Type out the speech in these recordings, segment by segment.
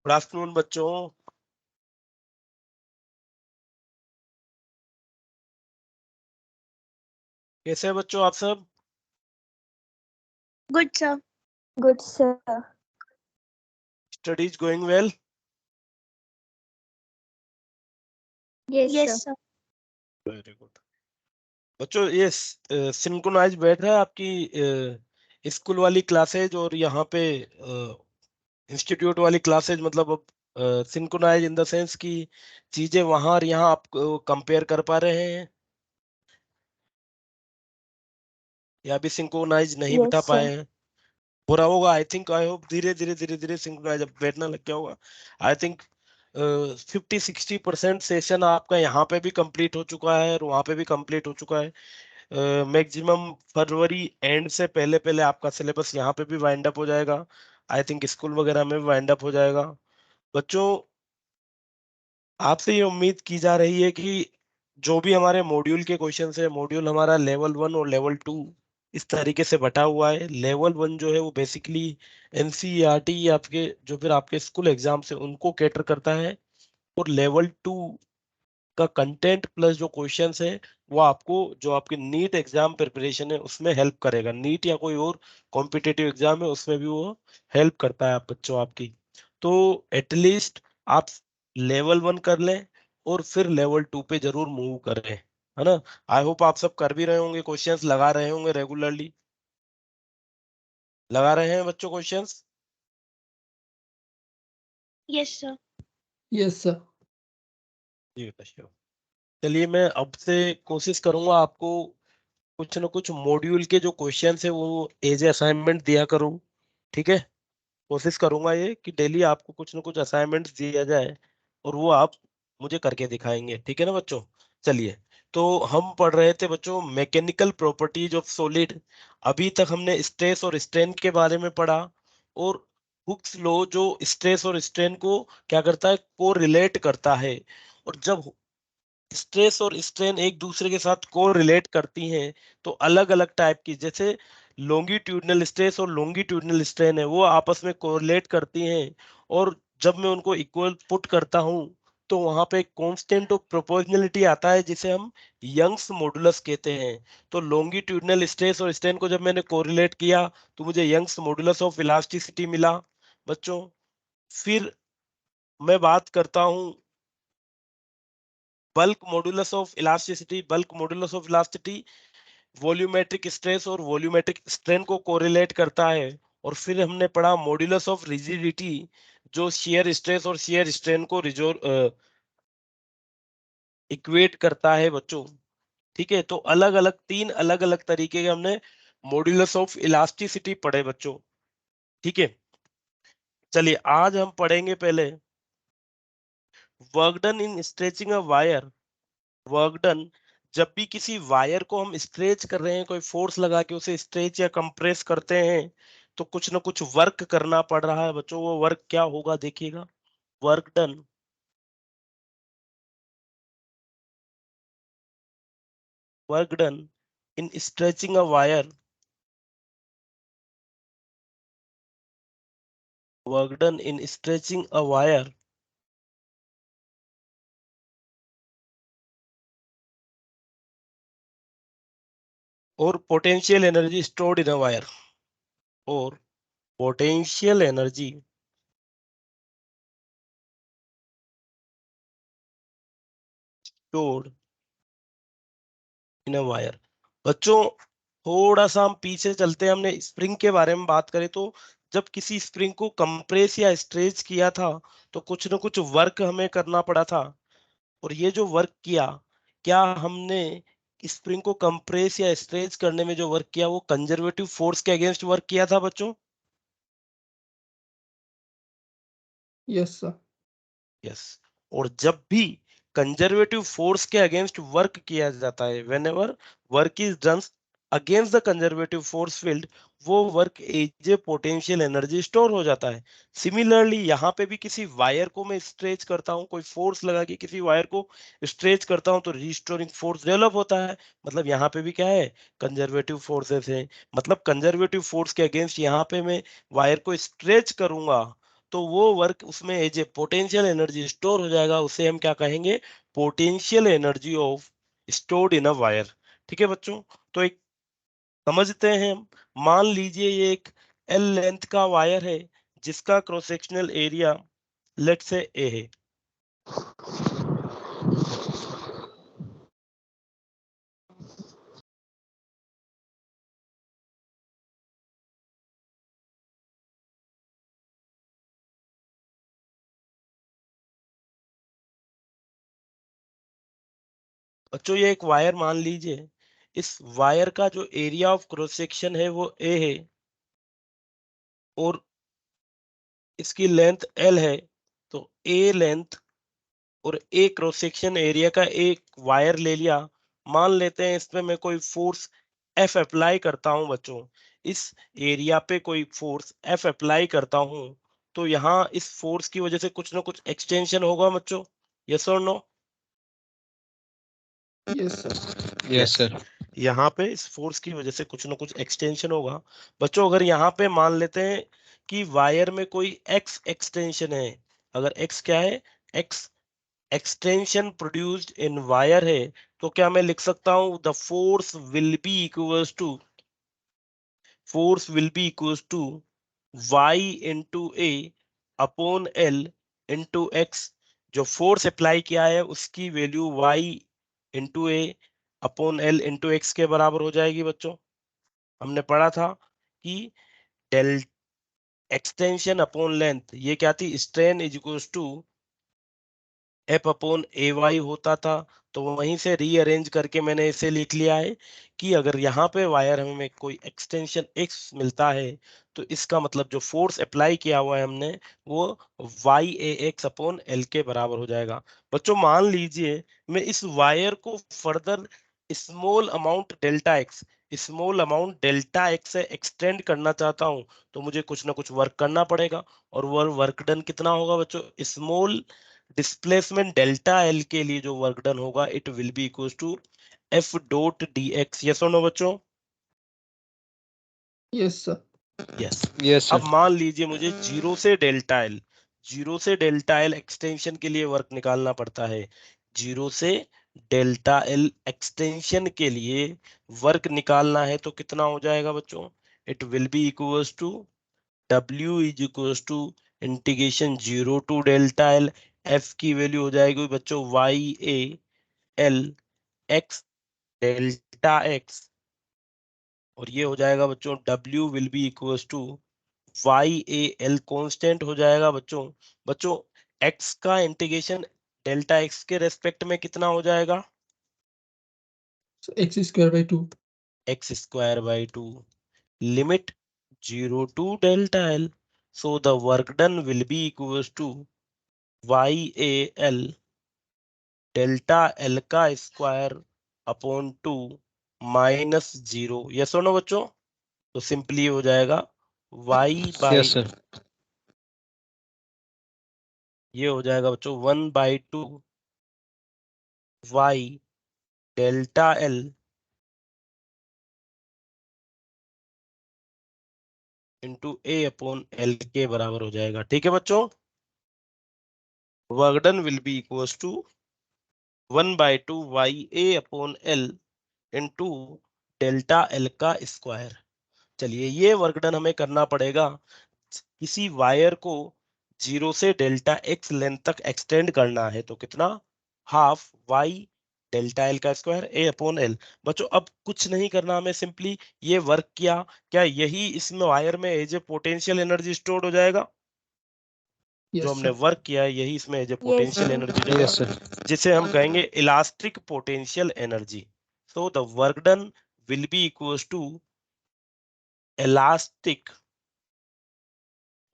Good afternoon बच्चों। कैसे हैं बच्चों आप सब? Good, sir. Good, sir. Studies going well? Yes, sir. Very good बच्चों। ये सिंक्रोनाइज बैठ रहा है आपकी स्कूल वाली क्लासेज और यहाँ पे इंस्टीट्यूट वाली क्लासेज, मतलब अब सिंक्रोनाइज इन द सेंस की चीजें वहां और यहाँ आप कंपेयर कर पा रहे हैं या भी सिंक्रोनाइज नहीं Yes, बिठा sir. पाए हैं? हो रहा होगा, आई थिंक, आई होप धीरे धीरे धीरे धीरे सिंक्रोनाइज अब बैठना लग गया होगा। आई थिंक 50-60% सेशन आपका यहाँ पे भी कंप्लीट हो चुका है और वहाँ पे भी कंप्लीट हो चुका है। मैक्सिमम फरवरी एंड से पहले पहले आपका सिलेबस यहाँ पे भी वाइंड अप हो जाएगा। आई थिंक स्कूल वगैरह में भी वाइंड अप हो जाएगा। बच्चों, आपसे ये उम्मीद की जा रही है कि जो भी हमारे मॉड्यूल के क्वेश्चन है, मॉड्यूल हमारा लेवल 1 और लेवल 2 इस तरीके से बटा हुआ है। लेवल 1 जो है वो बेसिकली एनसीईआरटी आपके जो फिर आपके स्कूल एग्जाम से उनको कैटर करता है, और लेवल 2 का कंटेंट प्लस जो क्वेश्चंस है वो आपको जो आपके नीट एग्जाम प्रिपरेशन है उसमें हेल्प करेगा। नीट या कोई और कॉम्पिटिटिव एग्जाम है उसमें भी वो हेल्प करता है आप बच्चों आपकी। तो एटलीस्ट आप लेवल 1 कर लें और फिर लेवल 2 पे जरूर मूव करें, है ना? आई होप आप सब कर भी रहे होंगे, क्वेश्चंस लगा रहे होंगे रेगुलरली। लगा रहे हैं बच्चों questions? Yes, sir. Yes, sir. जी बच्चों, चलिए मैं अब से कोशिश करूंगा आपको कुछ ना कुछ मॉड्यूल के जो क्वेश्चन है वो एज ए असाइनमेंट दिया करूं। ठीक है? कोशिश करूंगा ये कि डेली आपको कुछ ना कुछ असाइनमेंट्स दिया जाए और वो आप मुझे करके दिखाएंगे। ठीक है ना बच्चों? चलिए, तो हम पढ़ रहे थे बच्चों मैकेनिकल प्रॉपर्टीज ऑफ सॉलिड। अभी तक हमने स्ट्रेस और स्ट्रेन के बारे में पढ़ा, और हुक्स लॉ जो स्ट्रेस और स्ट्रेन को क्या करता है, को रिलेट करता है। और जब स्ट्रेस और स्ट्रेन एक दूसरे के साथ को रिलेट करती हैं तो अलग अलग टाइप की, जैसे लॉन्गिट्यूडनल स्ट्रेस और लॉन्गिट्यूडनल स्ट्रेन है, वो आपस में कोरिलेट करती हैं। और जब मैं उनको इक्वल पुट करता हूं तो वहां पे कांस्टेंट ऑफ प्रोपोर्शनलिटी आता है जिसे हम यंग्स मॉडुलस कहते हैं। तो लॉन्गिट्यूडनल स्ट्रेस और स्ट्रेन को जब मैंने कोरिलेट किया तो मुझे यंग्स मॉडुलस ऑफ इलास्टिसिटी मिला बच्चों। फिर मैं बात करता हूं bulk modulus of elasticity. Bulk modulus of elasticity volumetric stress और वॉल्यूमेट्रिक स्ट्रेन को कोरिलेट करता है। और फिर हमने पढ़ा मॉडुलस ऑफ रिजिडिटी जो शियर स्ट्रेस और शियर स्ट्रेन को इक्वेट करता है बच्चों। ठीक है? तो अलग अलग तीन अलग अलग तरीके के हमने मॉडुलस ऑफ इलास्टिसिटी पढ़े बच्चों। ठीक है? चलिए आज हम पढ़ेंगे पहले work done in stretching a wire. Work done, जब भी किसी वायर को हम स्ट्रेच कर रहे हैं, कोई फोर्स लगा के उसे स्ट्रेच या कंप्रेस करते हैं तो कुछ ना कुछ वर्क करना पड़ रहा है बच्चों। वो वर्क क्या होगा देखिएगा। Work done work done in stretching a wire. Work done in stretching a wire और potential energy stored in a wire, और potential energy stored in a wire. बच्चों थोड़ा सा हम पीछे चलते हैं। हमने स्प्रिंग के बारे में बात करें तो जब किसी स्प्रिंग को कंप्रेस या स्ट्रेच किया था तो कुछ ना कुछ वर्क हमें करना पड़ा था। और ये जो वर्क किया, क्या हमने स्प्रिंग को कंप्रेस या स्ट्रेच करने में जो वर्क किया वो कंजर्वेटिव फोर्स के अगेंस्ट वर्क किया था बच्चों? Yes, sir. यस। और जब भी कंजर्वेटिव फोर्स के अगेंस्ट वर्क किया जाता है, whenever work is done against the conservative force field, वो work as a potential energy store हो जाता है। सिमिलरली यहाँ पे भी किसी वायर को मैं स्ट्रेच करता हूँ, कोई फोर्स लगा के किसी वायर को स्ट्रेच करता हूँ तो रिस्टोरिंग फोर्स डेवलप होता है। मतलब यहाँ पे भी क्या है, कंजर्वेटिव फोर्सेस है। मतलब कंजर्वेटिव फोर्स के अगेंस्ट यहाँ पे मैं वायर को स्ट्रेच करूंगा तो वो वर्क उसमें as a potential energy store हो जाएगा, उसे हम क्या कहेंगे, potential energy of stored in a wire. ठीक है बच्चों, तो एक समझते हैं हम। मान लीजिए ये एक एल लेंथ का वायर है जिसका क्रॉस सेक्शनल एरिया लेट से ए है। बच्चों ये एक वायर मान लीजिए, इस वायर का जो एरिया ऑफ क्रॉस सेक्शन है वो ए है और इसकी लेंथ एल है। तो ए लेंथ और ए क्रॉस सेक्शन एरिया का एक वायर ले लिया। मान लेते हैं इसमें मैं कोई फोर्स एफ अप्लाई करता हूं बच्चों, इस एरिया पे कोई फोर्स एफ अप्लाई करता हूं, तो यहाँ इस फोर्स की वजह से कुछ ना कुछ एक्सटेंशन होगा बच्चों, यस और no? Yes, sir. Yes yes, sir. यहाँ पे इस फोर्स की वजह से कुछ ना कुछ एक्सटेंशन होगा। बच्चों अगर यहाँ पे मान लेते हैं कि वायर में कोई एक्स एक्सटेंशन है, अगर एक्स क्या है, x extension produced in wire है, तो क्या मैं लिख सकता हूं the force will be equals to Y into A upon L into x. जो फोर्स अप्लाई किया है उसकी value Y into A upon L into x के बराबर हो जाएगी बच्चों। हमने पढ़ा था कि डेल एक्सटेंशन अपॉन लेंथ ये क्या थी, strain is equals to F upon A Y होता था। तो वहीं से रीअरेंज करके मैंने इसे लिख लिया है कि अगर यहाँ पे वायर हमें कोई एक्सटेंशन एक्स मिलता है, तो इसका मतलब जो फोर्स अप्लाई किया हुआ है हमने वो वाई ए एक्स अपॉन एल के बराबर हो जाएगा। बच्चों मान लीजिए मैं इस वायर को further small amount delta x से एक्सटेंड करना चाहता हूं, तो मुझे कुछ ना कुछ वर्क करना पड़ेगा। और वो वर्क डन कितना होगा बच्चों, स्मॉल डिस्प्लेसमेंट डेल्टा एल के लिए जो वर्क डन होगा it will be equal to F dot d x. Yes और नो बच्चों? Yes, sir. यस। यस अब सर। मान लीजिए मुझे जीरो से डेल्टा एल एक्सटेंशन के लिए वर्क निकालना पड़ता है। जीरो से डेल्टा एल एक्सटेंशन के लिए वर्क निकालना है तो कितना हो जाएगा बच्चों, it will be equals to W is equals to integration zero to delta L. F की वैल्यू हो जाएगी बच्चों Y A L x delta x, और ये हो जाएगा बच्चों W will be equals to Y A L constant हो जाएगा बच्चों। बच्चों x का इंटीग्रेशन डेल्टा x के रेस्पेक्ट में कितना हो जाएगा, So x square by 2. X square by two, limit zero to delta L. So the work done will be equals to Y A L delta L का square upon two minus zero. Yes और no बच्चों? तो simply हो जाएगा y by, yes sir. ये हो जाएगा बच्चों 1/2 y delta L into A upon L के बराबर हो जाएगा। ठीक है बच्चों, work done will be equals to 1/2 Y A upon L into delta L का स्क्वायर। चलिए ये वर्क डन हमें करना पड़ेगा। किसी वायर को जीरो से डेल्टा एक्स लेंथ तक एक्सटेंड करना है तो कितना, हाफ वाई डेल्टा एल का स्क्वायर ए अपॉन एल। बच्चों अब कुछ नहीं करना, हमें सिंपली ये वर्क किया, क्या यही इसमें वायर में as a potential energy stored हो जाएगा? जो Yes, हमने sir. वर्क किया है यही इसमें as a Yes, potential sir. Energy हो जाएगा, यस सर। जिसे हम कहेंगे elastic potential energy. So the work done will be equals to elastic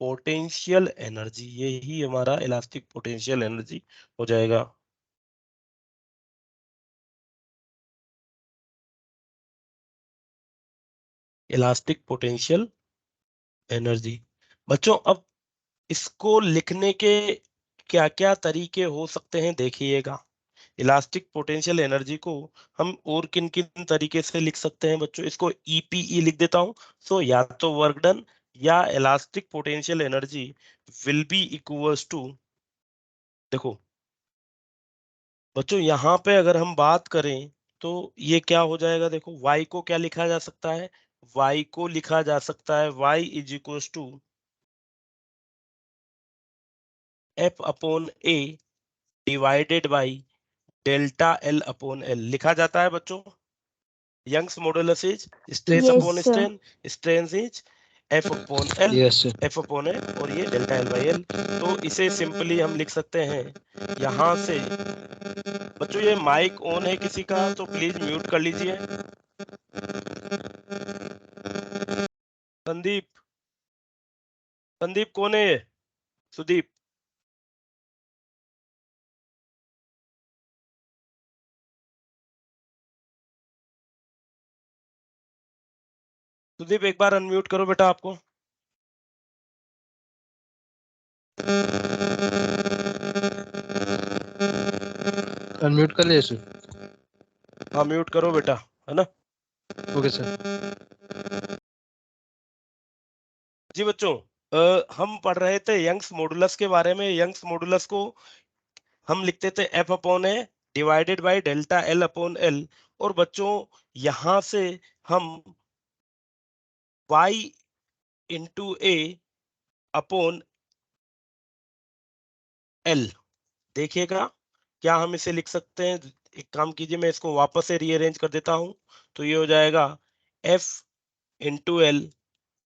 potential energy, यही हमारा इलास्टिक पोटेंशियल एनर्जी हो जाएगा। Elastic potential energy. बच्चों अब इसको लिखने के क्या क्या तरीके हो सकते हैं देखिएगा। इलास्टिक पोटेंशियल एनर्जी को हम और किन किन तरीके से लिख सकते हैं बच्चों, इसको ईपीई लिख देता हूं। सो या तो वर्क डन या elastic potential energy will be equals to, देखो बच्चों यहाँ पे अगर हम बात करें तो ये क्या हो जाएगा, देखो y को क्या लिखा जा सकता है, y को लिखा जा सकता है y is equals to F upon A divided by delta L upon L लिखा जाता है बच्चों। Young's modulus is stress Yes, upon sir. Strain, strain is F upon L, Yes, sir. F upon A, और ये delta L by L. तो इसे simply हम लिख सकते हैं यहाँ से। बच्चों ये माइक ऑन है किसी का तो प्लीज म्यूट कर लीजिए। संदीप, संदीप कौन है ये? सुदीप, सुदीप एक बार अनम्यूट करो बेटा आपको। अनम्यूट कर लिया सर। हाँ म्यूट करो बेटा, है ना। Okay sir. जी बच्चों, हम पढ़ रहे थे यंग्स मॉडुलस के बारे में। यंग्स मॉडुलस को हम लिखते थे F upon A divided by delta L upon L. और बच्चों यहां से हम y into A upon L, देखिएगा क्या हम इसे लिख सकते हैं। एक काम कीजिए, मैं इसको वापस से रीअरेंज कर देता हूं। तो ये हो जाएगा F into L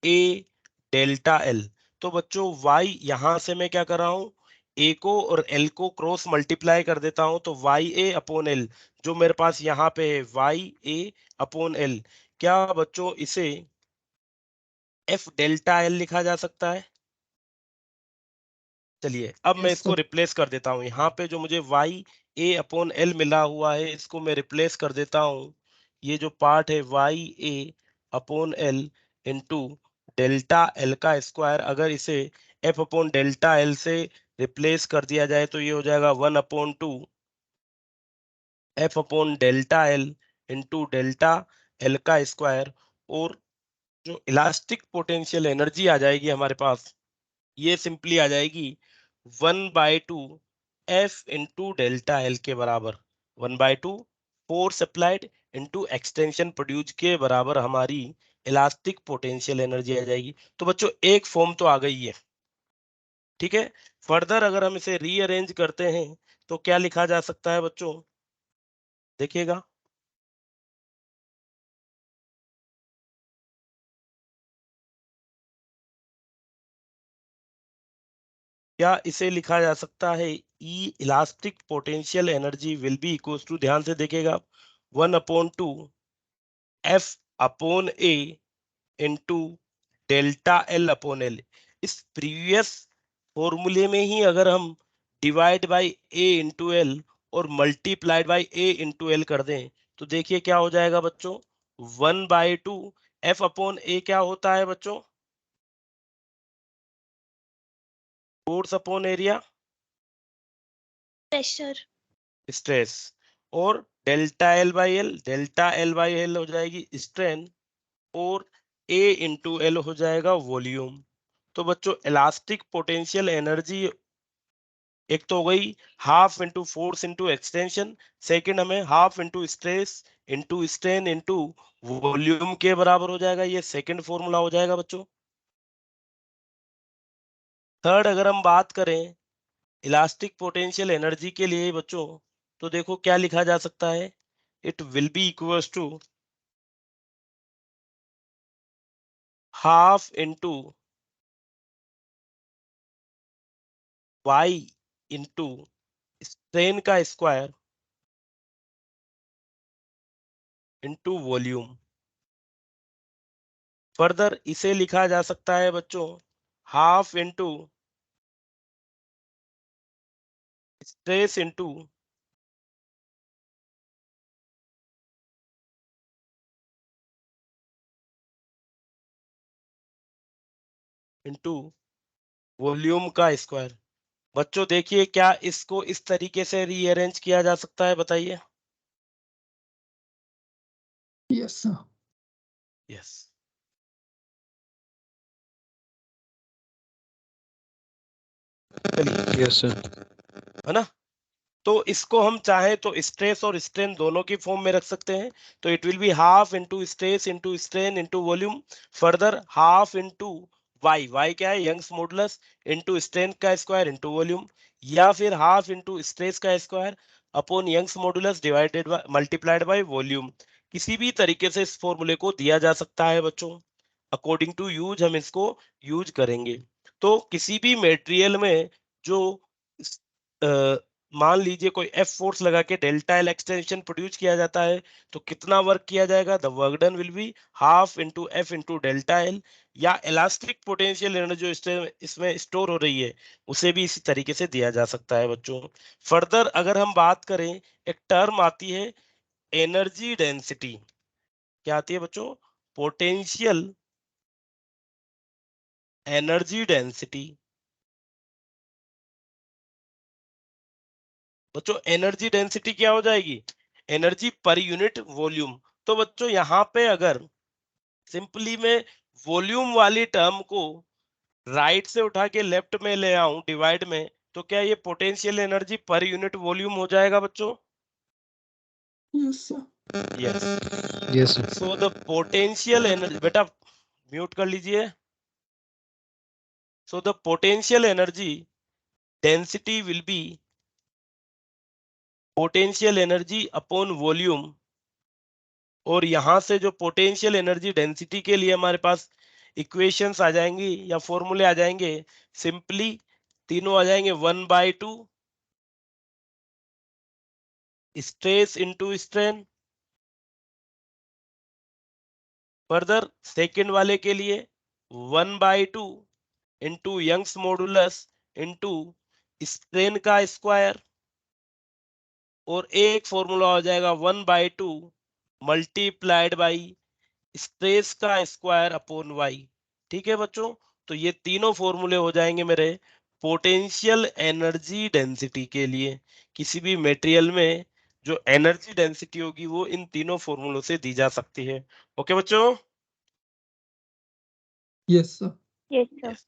A delta L. तो बच्चों y यहां से मैं क्या कर रहा हूं, a को और l को क्रॉस मल्टीप्लाई कर देता हूं। तो y a अपॉन एल जो मेरे पास यहाँ पे है y a अपॉन एल, क्या बच्चों इसे f डेल्टा एल लिखा जा सकता है? चलिए अब मैं Yes, इसको sir. रिप्लेस कर देता हूँ। यहाँ पे जो मुझे y a अपॉन एल मिला हुआ है इसको मैं रिप्लेस कर देता हूँ। ये जो पार्ट है y a upon L into delta L का स्क्वायर, अगर इसे f अपॉन डेल्टा एल से रिप्लेस कर दिया जाए तो ये हो जाएगा 1/2 f upon delta L into delta L का स्क्वायर। और जो इलास्टिक पोटेंशियल एनर्जी आ जाएगी हमारे पास, ये सिंपली आ जाएगी 1/2 एफ इंटू डेल्टा एल के बराबर। 1/2 force applied into extension produce के बराबर हमारी इलास्टिक पोटेंशियल एनर्जी आ जाएगी। तो बच्चों एक फॉर्म तो आ गई है, ठीक है। फर्दर अगर हम इसे रीअरेंज करते हैं तो क्या लिखा जा सकता है बच्चों, देखिएगा। क्या इसे लिखा जा सकता है E elastic potential energy will be equals to, ध्यान से देखिएगा, 1/2 F upon A into delta L upon L. इस प्रीवियस फॉर्मूले में ही अगर हम divide by A into L और multiplied by A into L कर दें तो देखिए क्या हो जाएगा बच्चों, 1/2 एफ अपॉन ए क्या होता है बच्चों, force upon area, Pressure. Stress. और delta L by L, delta L by L हो जाएगी स्ट्रेन, और ए इंटू एल हो जाएगा वॉल्यूम। तो बच्चों इलास्टिक पोटेंशियल एनर्जी एक तो हो गई half into force into extension, second हमें half into stress into strain into volume के बराबर हो जाएगा। ये सेकेंड फॉर्मूला हो जाएगा बच्चों। थर्ड अगर हम बात करें इलास्टिक पोटेंशियल एनर्जी के लिए बच्चों, तो देखो क्या लिखा जा सकता है, it will be equals to half into Y into strain का स्क्वायर इंटू वॉल्यूम। फर्दर इसे लिखा जा सकता है बच्चों half into stress into into volume का स्क्वायर। बच्चों देखिए क्या इसको इस तरीके से रीअरेंज किया जा सकता है, बताइए। Yes, sir. यस, चलिए, यस सर। है ना। तो इसको हम चाहे तो स्ट्रेस और स्ट्रेन दोनों की फॉर्म में रख सकते हैं। तो it will be half into stress into strain into volume, further half into Y, Y क्या है, यंग्स मॉडुलस, इंटू स्ट्रेन का स्क्वायर इंटू वॉल्यूम, या फिर हाफ इंटू स्ट्रेस का square upon Young's modulus divided by multiplied by volume. किसी भी तरीके से इस फॉर्मूले को दिया जा सकता है बच्चों, अकॉर्डिंग टू यूज हम इसको यूज करेंगे। तो किसी भी मटेरियल में जो मान लीजिए कोई एफ फोर्स लगा के डेल्टा एल एक्सटेंशन प्रोड्यूस किया जाता है, तो कितना वर्क किया जाएगा, the work done will be half into F into delta L. या इलास्टिक पोटेंशियल एनर्जी जो इसमें स्टोर हो रही है, उसे भी इसी तरीके से दिया जा सकता है बच्चों। फर्दर अगर हम बात करें, एक टर्म आती है एनर्जी डेंसिटी। क्या आती है बच्चों, पोटेंशियल एनर्जी डेंसिटी। बच्चों एनर्जी डेंसिटी क्या हो जाएगी, एनर्जी पर यूनिट वॉल्यूम। तो बच्चों यहाँ पे अगर सिंपली में वॉल्यूम वाली टर्म को राइट से उठा के लेफ्ट में ले आऊं डिवाइड में, तो क्या ये potential energy per unit volume हो जाएगा बच्चों। Yes, sir. Yes. Yes sir. So the potential energy, बेटा म्यूट कर लीजिए। So the potential energy density will B potential energy upon volume. और यहां से जो पोटेंशियल एनर्जी डेंसिटी के लिए हमारे पास इक्वेशंस आ जाएंगी या फॉर्मूले आ जाएंगे, सिंपली तीनों आ जाएंगे, 1/2 stress into strain, further second वाले के लिए 1/2 into Young's modulus into strain का स्क्वायर, और एक फॉर्मूला हो जाएगा 1/2 मल्टीप्लाइड बाई स्ट्रेस का स्क्वायर अपॉन वाई। ठीक है बच्चों, तो ये तीनों फॉर्मूले हो जाएंगे मेरे पोटेंशियल एनर्जी डेंसिटी के लिए। किसी भी मटेरियल में जो एनर्जी डेंसिटी होगी वो इन तीनों फॉर्मूलों से दी जा सकती है। ओके बच्चों। Yes, sir. Yes, sir. Yes.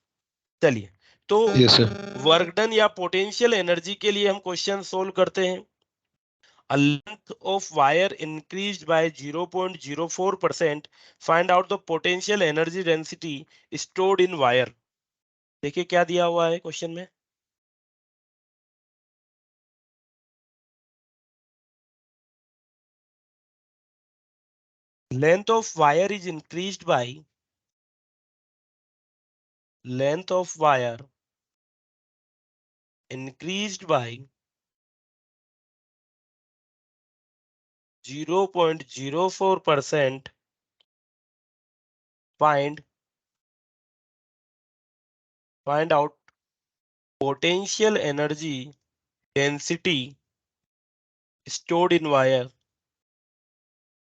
चलिए, तो यस सर। वर्क डन या पोटेंशियल एनर्जी के लिए हम क्वेश्चन सोल्व करते हैं। A length of wire increased by 0.04%. Find out the potential energy density stored in wire. देखिए क्या दिया हुआ है क्वेश्चन में। Length of wire is increased by length of wire increased by 0.04%. Find out potential energy density stored in wire.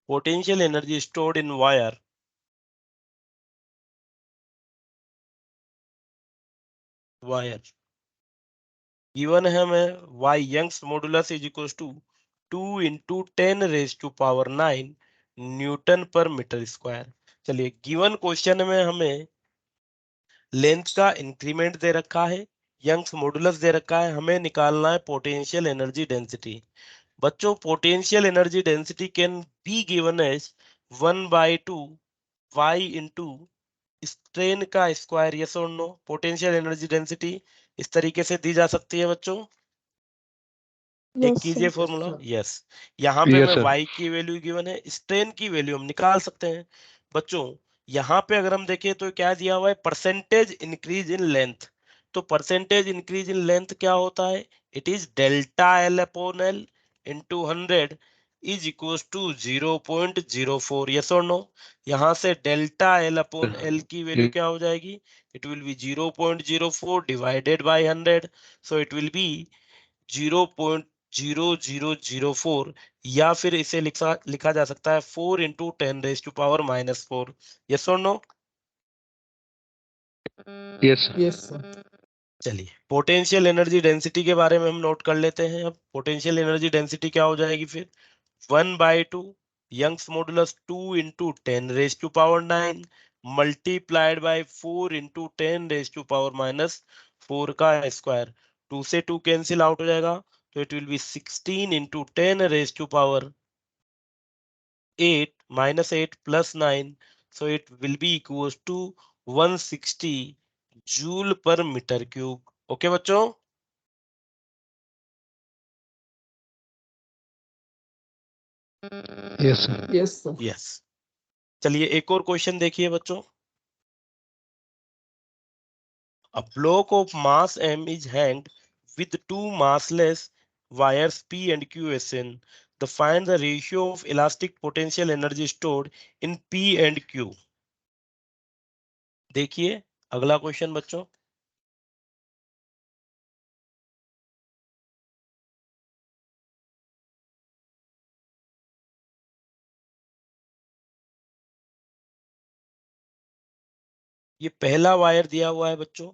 Potential energy stored in wire. Given है हमें y Young's modulus is equal to 2 into 10⁻⁹ newton पर metre square. चलिए, given question में हमें length का increment दे रखा है, Young's modulus दे रखा है, हमें निकालना है पोटेंशियल एनर्जी डेंसिटी। बच्चों potential energy density can be given as 1/2 y into strain का स्क्वायर। यस और नो, पोटेंशियल एनर्जी डेंसिटी इस तरीके से दी जा सकती है बच्चों। एक Yes, कीजिए sir. फॉर्मूला। sir. यस, यहाँ पे Yes, मैं sir. y की वैल्यू गिवन है, स्ट्रेन की वैल्यू हम निकाल सकते हैं बच्चों। यहाँ पे अगर हम देखें तो क्या दिया हुआ है, परसेंटेज इंक्रीज इन लेंथ। तो परसेंटेज इंक्रीज इन लेंथ क्या होता है, it is delta L upon L into 100 is equal to 0.04। Yes और नो, यहाँ से डेल्टा एल अपॉन एल की वैल्यू क्या हो जाएगी, it will be 0.04 divided by 100। So it will be 0.0004, या फिर इसे लिखा जा सकता है 4 इंटू 10⁻⁻⁴। यस और no. Yes, sir. Yes, sir. चलिए, पोटेंशियल एनर्जी डेंसिटी के बारे में हम नोट कर लेते हैं। अब पोटेंशियल एनर्जी डेंसिटी क्या हो जाएगी फिर, 1/2 Young's modulus 2 into 10⁻⁹ multiplied by 4 into 10⁻⁻⁴ 4 का स्क्वायर, 2 से 2 कैंसिल आउट हो जाएगा, तो it will be 16 into 10 raise to power 8 minus 8 plus 9, so it will be equals to 160 joule पर मीटर क्यूब। ओके बच्चों, Yes, sir. Yes, sir. Yes. चलिए एक और क्वेश्चन देखिए बच्चों। A block of mass m is hanged with two massless wires P and QSN. Find the ratio of elastic potential energy stored in P and Q। देखिए अगला question बच्चों। ये पहला वायर दिया हुआ है बच्चों,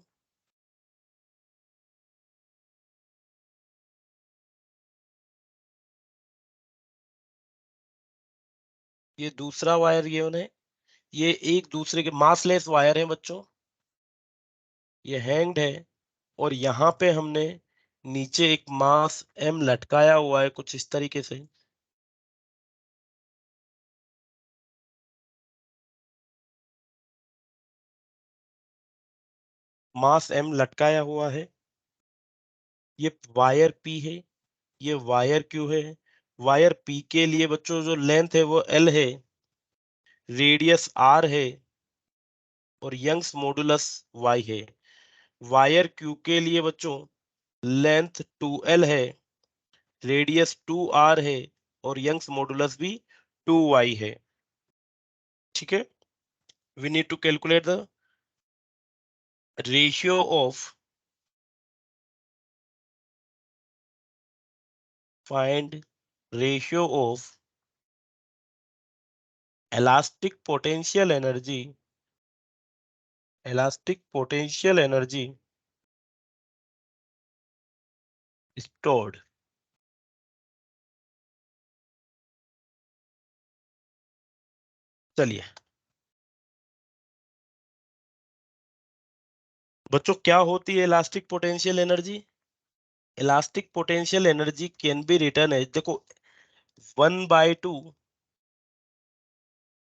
ये दूसरा वायर ये उन्हें, ये एक दूसरे के मासलेस वायर हैं बच्चों, ये हैंग्ड है, और यहाँ पे हमने नीचे एक मास m लटकाया हुआ है कुछ इस तरीके से। मास m लटकाया हुआ है, ये वायर p है, ये वायर q है। वायर p के लिए बच्चों जो लेंथ है वो l है, रेडियस r है, और यंग्स मॉडुलस y है। वायर q के लिए बच्चों लेंथ 2l है, रेडियस 2r है, और यंग्स मॉडुलस भी 2y है। ठीक है, we need to calculate the ratio of, find ratio of elastic potential energy stored। चलिए बच्चों, क्या होती है elastic potential energy? Elastic potential energy can be written as, देखो 1/2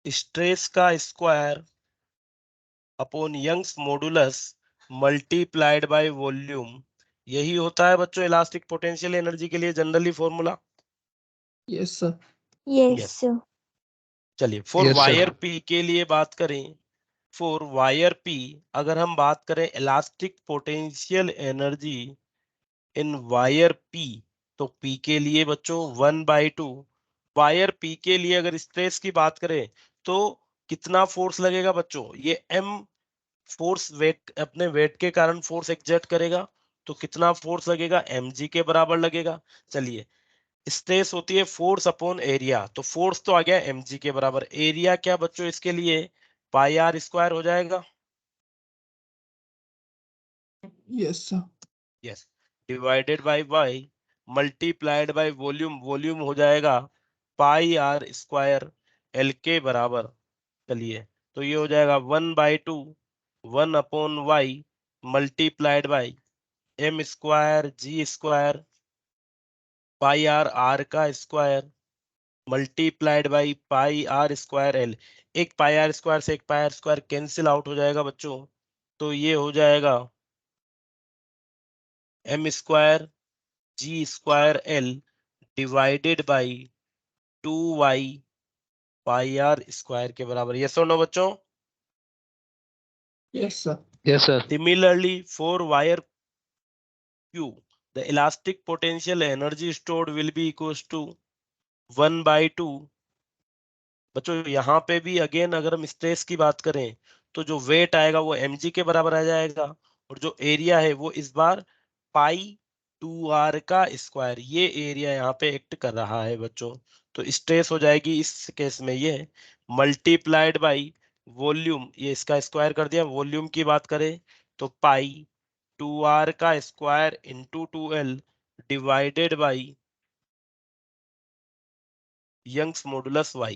स्ट्रेस का square upon Young's modulus multiplied by volume, यही होता है बच्चों इलास्टिक पोटेंशियल एनर्जी के लिए generally formula. Yes, sir. Yes. Yes, चलिए for Yes, sir. Wire P के लिए बात करें, फॉर वायर पी अगर हम बात करें elastic potential energy in wire P, तो पी के लिए बच्चों 1/2, वायर पी के लिए अगर स्ट्रेस की बात करें तो कितना फोर्स लगेगा बच्चों, ये एम फोर्स वेट अपने वेट के कारण फोर्स एक्सर्ट करेगा, तो कितना फोर्स लगेगा, एम जी के बराबर लगेगा। चलिए स्ट्रेस होती है फोर्स अपॉन एरिया, तो फोर्स तो आ गया एम जी के बराबर, एरिया क्या बच्चों इसके लिए पाई आर स्क्वायर हो जाएगा। Yes, sir. Yes, divided by Y multiplied by volume, volume हो जाएगा पाई आर स्क्वायर एल के बराबर। चलिए तो ये हो जाएगा 1/2 1/y multiplied by M square ji square pi R R का square multiplied by pi are square L. एक पाई आर स्क्वायर से एक pi are square cancel out हो जाएगा बच्चों, तो ये हो जाएगा M square ji square L divided by 2y pi are square के बराबर। ये सुनो बच्चों, Yes, sir. Yes, sir. Similarly for wire Q the elastic potential energy stored will be equals to 1/2। बच्चों यहाँ पे भी अगेन अगर हम स्ट्रेस की बात करें तो जो वेट आएगा वो mg के बराबर आ जाएगा, और जो एरिया है वो इस बार पाई 2r का स्क्वायर, ये एरिया यहाँ पे एक्ट कर रहा है बच्चों, तो स्ट्रेस हो जाएगी इस केस में ये मल्टीप्लाइड बाई वॉल्यूम, ये इसका स्क्वायर कर दिया, वॉल्यूम की बात करें तो पाई 2r का square into 2l divided by Young's modulus y।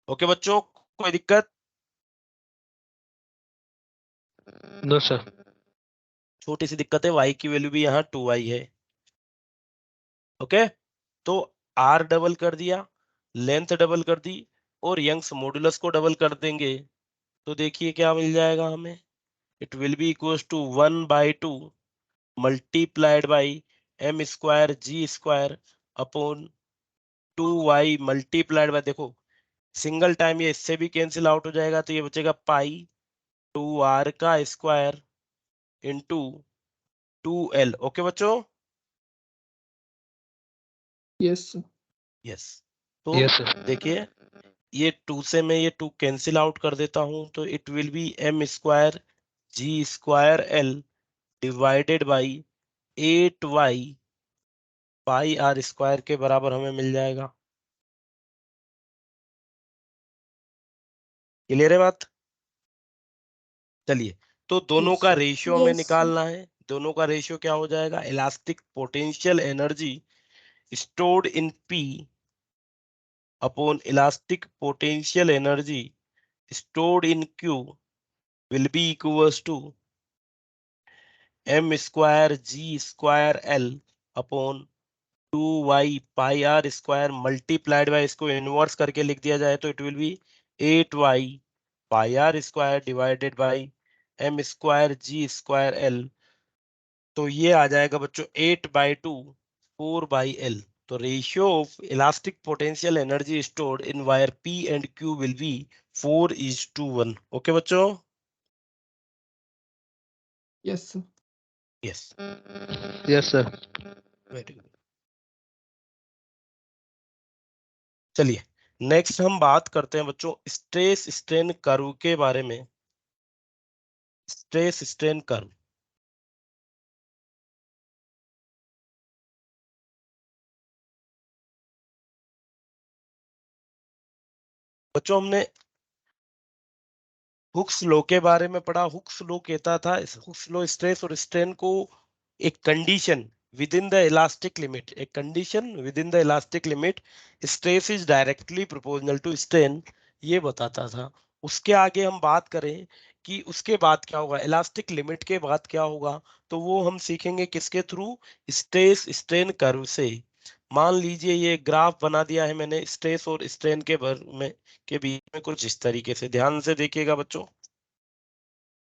Okay बच्चों, कोई दिक्कत? No, sir. छोटी सी दिक्कत है, y की वैल्यू भी यहाँ 2y है। ओके, तो r डबल कर दिया, लेंथ डबल कर दी, और यंग्स मॉडुलस को डबल कर देंगे, तो देखिए क्या मिल जाएगा हमें। It will be equal to 1/2 multiplied by M square ji square upon 2y multiplied by, देखो सिंगल टाइम ये इससे भी कैंसिल आउट हो जाएगा, तो ये बचेगा पाई 2r का स्क्वायर इंटू 2l। ओके बच्चों, Yes, sir. यस। तो Yes, sir. देखिए, ये 2 से मैं ये 2 कैंसिल आउट कर देता हूं, तो it will be M square ji square L divided by 8y pi are square के बराबर हमें मिल जाएगा। क्लियर है बात? चलिए, तो दोनों Yes, का sir. रेशियो हमें निकालना है। दोनों का रेशियो क्या हो जाएगा, elastic potential energy stored in P upon elastic potential energy stored in Q will be equals to m square g square L upon 2y pi are square multiplied by, इसको inverse करके लिख दिया जाए तो it will be 8y pi are square divided by M square ji square L. तो ये आ जाएगा बच्चों 8/2 4/L। तो ratio of elastic potential energy stored in wire P and Q will be 4:1। Okay बच्चों? Yes, sir. Yes, Yes, sir. Very good. चलिए, next हम बात करते हैं बच्चों स्ट्रेस स्ट्रेन कर्व के बारे में। स्ट्रेस स्ट्रेन कर्व, बच्चों हमने हुक्स लॉ के बारे में पढ़ा। हुक्स लॉ कहता था, हुक्स लॉ स्ट्रेस और स्ट्रेन को एक condition within the elastic limit, एक condition within the elastic limit stress is directly proportional to strain, ये बताता था। उसके आगे हम बात करें कि उसके बाद क्या होगा, इलास्टिक लिमिट के बाद क्या होगा, तो वो हम सीखेंगे किसके थ्रू, स्ट्रेस स्ट्रेन कर्व से। मान लीजिए ये ग्राफ बना दिया है मैंने स्ट्रेस और स्ट्रेन के में के बीच में, कुछ इस तरीके से, ध्यान से देखिएगा बच्चों,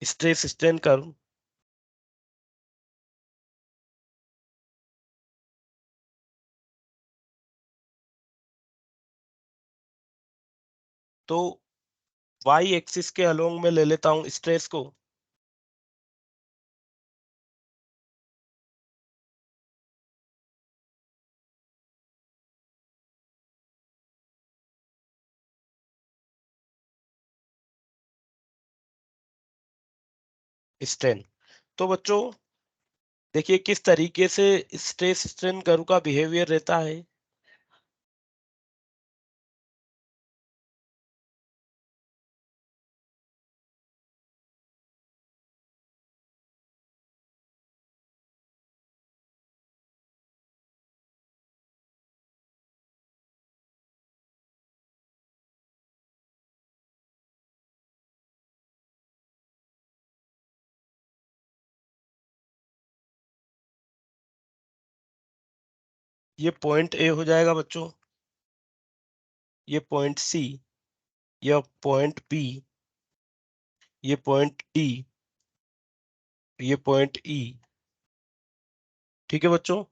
स्ट्रेस स्ट्रेन कर्व। तो वाई एक्सिस के अलोंग में ले लेता हूं स्ट्रेस को, स्ट्रेन। तो बच्चों देखिए किस तरीके से स्ट्रेस स्ट्रेन कर्व का बिहेवियर रहता है। ये पॉइंट ए हो जाएगा बच्चों, ये पॉइंट सी, ये पॉइंट बी, ये पॉइंट डी, ये पॉइंट ई। ठीक है बच्चों?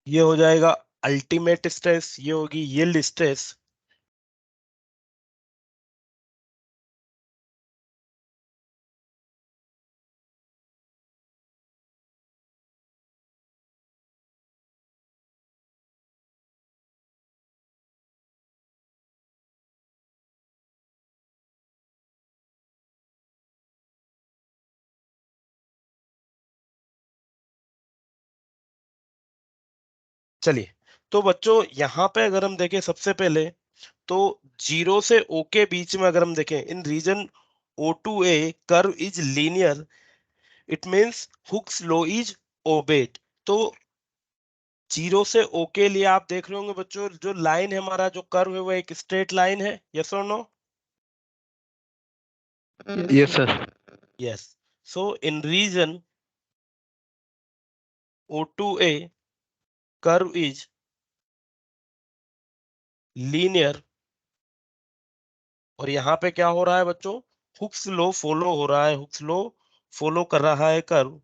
ये हो जाएगा अल्टीमेट स्ट्रेस, ये होगी यील्ड स्ट्रेस। चलिए, तो बच्चों यहाँ पे अगर हम देखें सबसे पहले, तो 0 से O के बीच में अगर हम देखें, in region O to A curve is linear, it means Hooke's law is obeyed. तो 0 से O के लिए आप देख रहे होंगे बच्चों, जो लाइन है हमारा, जो कर्व है, वो एक स्ट्रेट लाइन है। यस और no? Yes, sir. Yes. So in region O to A curve is linear, और यहाँ पे क्या हो रहा है बच्चों, हुक्स लॉ फॉलो हो रहा है, हुक्स लॉ फॉलो कर रहा है कर्व।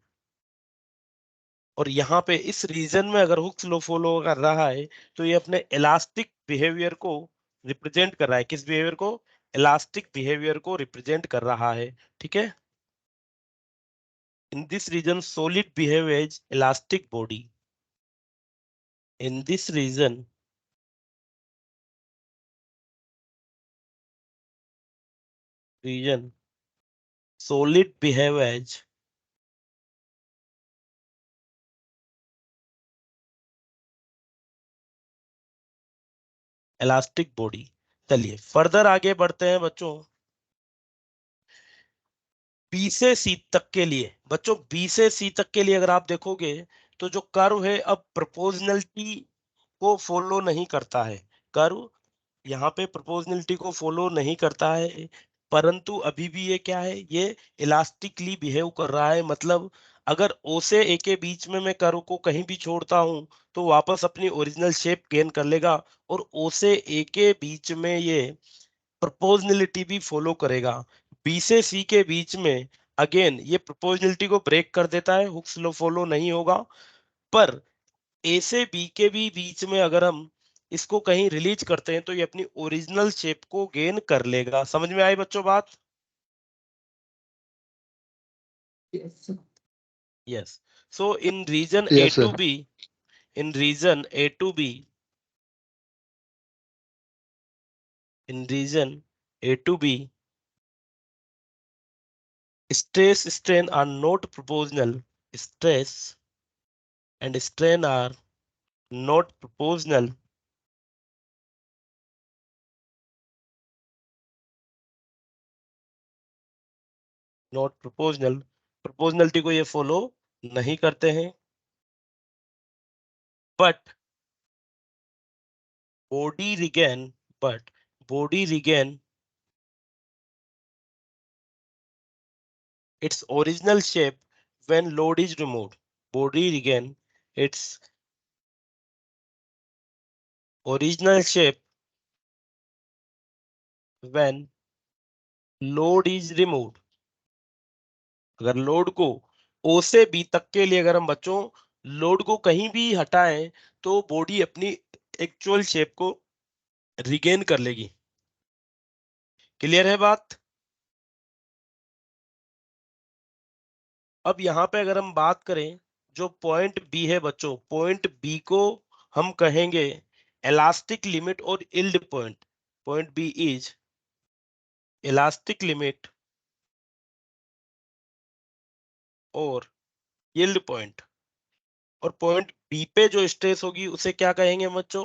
और यहाँ पे इस रीजन में अगर हुक्स लॉ फॉलो कर रहा है, तो ये अपने इलास्टिक बिहेवियर को रिप्रेजेंट कर रहा है। किस बिहेवियर को? इलास्टिक बिहेवियर को रिप्रेजेंट कर रहा है। ठीक है, in this region solid behave as elastic body. In this region solid behave as elastic body. चलिए फर्दर आगे बढ़ते हैं बच्चों। बी से सी तक के लिए, बच्चों बी से सी तक के लिए अगर आप देखोगे, तो जो कर्व है अब प्रोपोर्शनलिटी को फॉलो नहीं करता है। कर्व यहाँ पे प्रोपोर्शनलिटी को फॉलो नहीं करता है, परंतु अभी भी ये क्या है, ये इलास्टिकली बिहेव कर रहा है। मतलब अगर ओ से ए के बीच में मैं कर्व को कहीं भी छोड़ता हूं, तो वापस अपनी ओरिजिनल शेप गेन कर लेगा, और ओ से ए के बीच में ये प्रोपोर्शनलिटी भी फॉलो करेगा। बी से सी के बीच में अगेन ये प्रोपोर्शनलिटी को ब्रेक कर देता है, हुक्स लॉ फॉलो नहीं होगा। पर ए से बी के भी बीच में अगर हम इसको कहीं रिलीज करते हैं, तो ये अपनी ओरिजिनल शेप को गेन कर लेगा। समझ में आई बच्चों बात? Yes, sir. Yes. So in region A Yes, sir. To B, in region A to B, in region A to B, stress strain are not proportional. Stress and strain are not proportional. Not proportional, proportionality को ये follow नहीं करते हैं। But body regain, but body regain its original shape when load is removed. Body regain its original shape when load is removed. अगर load को ओ से B तक के लिए अगर हम बच्चों लोड को कहीं भी हटाएं, तो बॉडी अपनी एक्चुअल शेप को रिगेन कर लेगी। क्लियर है बात? अब यहाँ पे अगर हम बात करें, जो पॉइंट बी है बच्चों, पॉइंट बी को हम कहेंगे इलास्टिक लिमिट और yield point. Point B is elastic limit और यील्ड पॉइंट। और पॉइंट बी पे जो स्ट्रेस होगी उसे क्या कहेंगे बच्चों?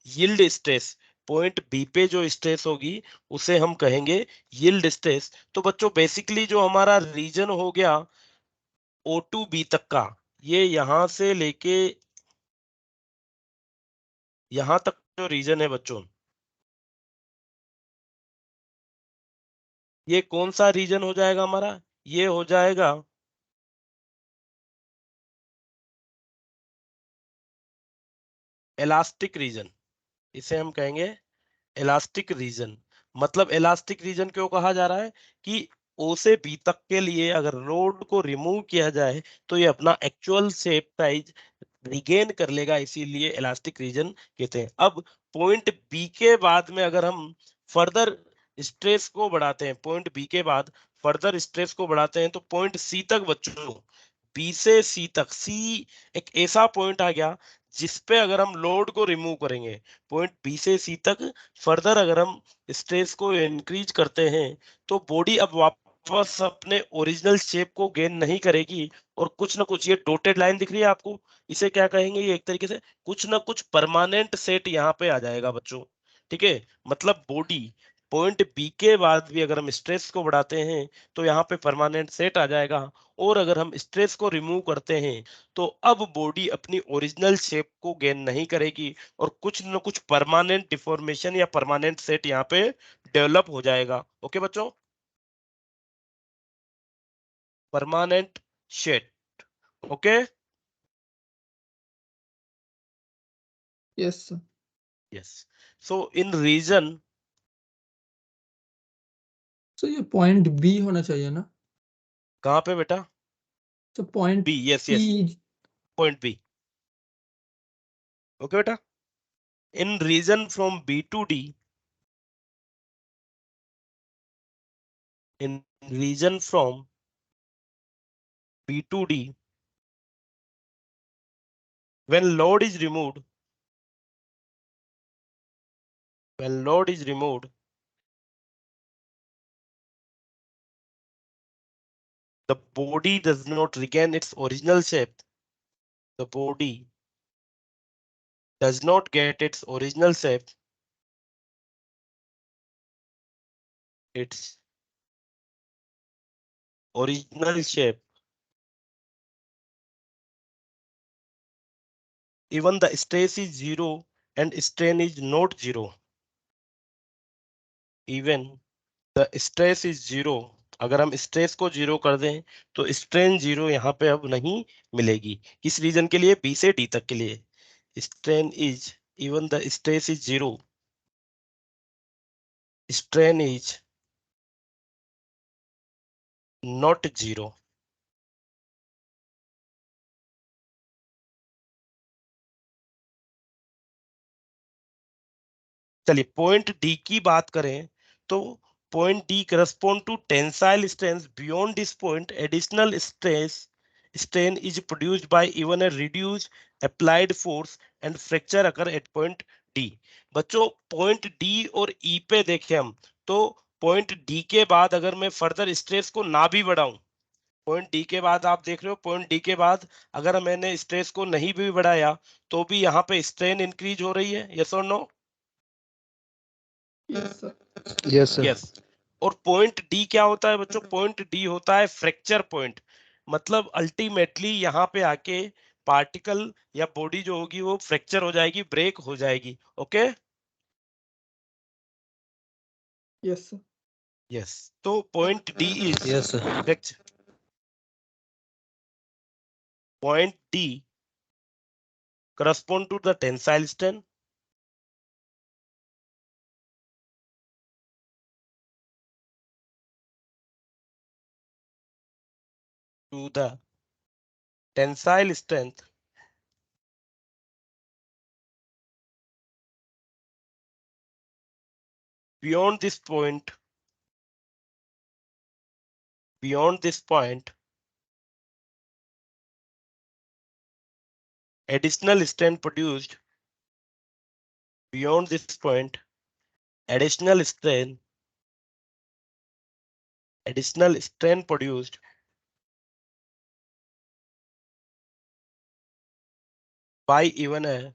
Yield stress. पॉइंट बी पे जो स्ट्रेस होगी उसे हम कहेंगे यील्ड स्ट्रेस। तो बच्चों बेसिकली जो हमारा रीजन हो गया ओ टू बी तक का, ये यहां से लेके यहां तक जो रीजन है बच्चों, ये कौन सा रीजन हो जाएगा हमारा? ये हो जाएगा इलास्टिक रीजन। इसे हम कहेंगे इलास्टिक रीजन। मतलब इलास्टिक रीजन क्यों कहा जा रहा है? कि ओ से बी तक के लिए अगर रोड को रिमूव किया जाए, तो ये अपना एक्चुअल शेप साइज रिगेन कर लेगा, इसीलिए इलास्टिक रीजन कहते हैं। अब पॉइंट बी के बाद में अगर हम फर्दर स्ट्रेस को बढ़ाते हैं, पॉइंट बी के बाद फर्दर स्ट्रेस को बढ़ाते हैं, तो पॉइंट सी तक बच्चों, बी से सी तक, सी एक ऐसा पॉइंट आ गया जिसपे अगर हम लोड को रिमूव करेंगे, पॉइंट बी से सी तक फर्दर अगर हम स्ट्रेस को इंक्रीज करते हैं, तो बॉडी अब वापस अपने ओरिजिनल शेप को गेन नहीं करेगी और कुछ ना कुछ, ये डॉटेड लाइन दिख रही है आपको, इसे क्या कहेंगे, ये एक तरीके से कुछ ना कुछ परमानेंट सेट यहाँ पे आ जाएगा बच्चों। ठीक है, मतलब बॉडी पॉइंट बी के बाद भी अगर हम स्ट्रेस को बढ़ाते हैं तो यहाँ पे परमानेंट सेट आ जाएगा, और अगर हम स्ट्रेस को रिमूव करते हैं तो अब बॉडी अपनी ओरिजिनल शेप को गेन नहीं करेगी और कुछ न कुछ परमानेंट डिफॉर्मेशन या परमानेंट सेट यहाँ पे डेवलप हो जाएगा। ओके बच्चों, permanent shape. Okay, Yes, sir. yes. So in region, So ये point B होना चाहिए ना? कहाँ पे बेटा? So point B, yes, E. yes, point B. Okay बेटा, in region from B to D, in region from B to D, when load is removed, when load is removed, the body does not regain its original shape. The body does not get its original shape. Its original shape. Even the stress is zero and strain is not zero. Even the stress is zero. अगर हम stress को zero कर दें तो strain zero यहाँ पे अब नहीं मिलेगी। किस रीजन के लिए? बी से डी तक के लिए। Strain is, even the stress is zero, strain is not zero. चलिए पॉइंट डी की बात करें तो point D correspond to tensile strength. Beyond this point additional stress strain is produced by even a reduced applied force and fracture occur at point D। बच्चों point D और ई पे देखें हम तो पॉइंट डी के बाद अगर मैं फर्दर स्ट्रेस को ना भी बढ़ाऊं, पॉइंट डी के बाद आप देख रहे हो, पॉइंट डी के बाद अगर मैंने स्ट्रेस को नहीं भी बढ़ाया तो भी यहाँ पे स्ट्रेन इंक्रीज हो रही है। यस और no? Yes, sir. Yes, sir. Yes. और पॉइंट डी क्या होता है बच्चों? पॉइंट डी होता है फ्रैक्चर पॉइंट। मतलब अल्टीमेटली यहाँ पे आके पार्टिकल या बॉडी जो होगी वो फ्रैक्चर हो जाएगी, ब्रेक हो जाएगी। Okay, Yes, sir. यस। तो point D is Yes, sir. Fracture. Point D correspond to the tensile strain, to the tensile strength beyond this point, beyond this point additional strain produced, beyond this point additional strain, additional strain produced by even a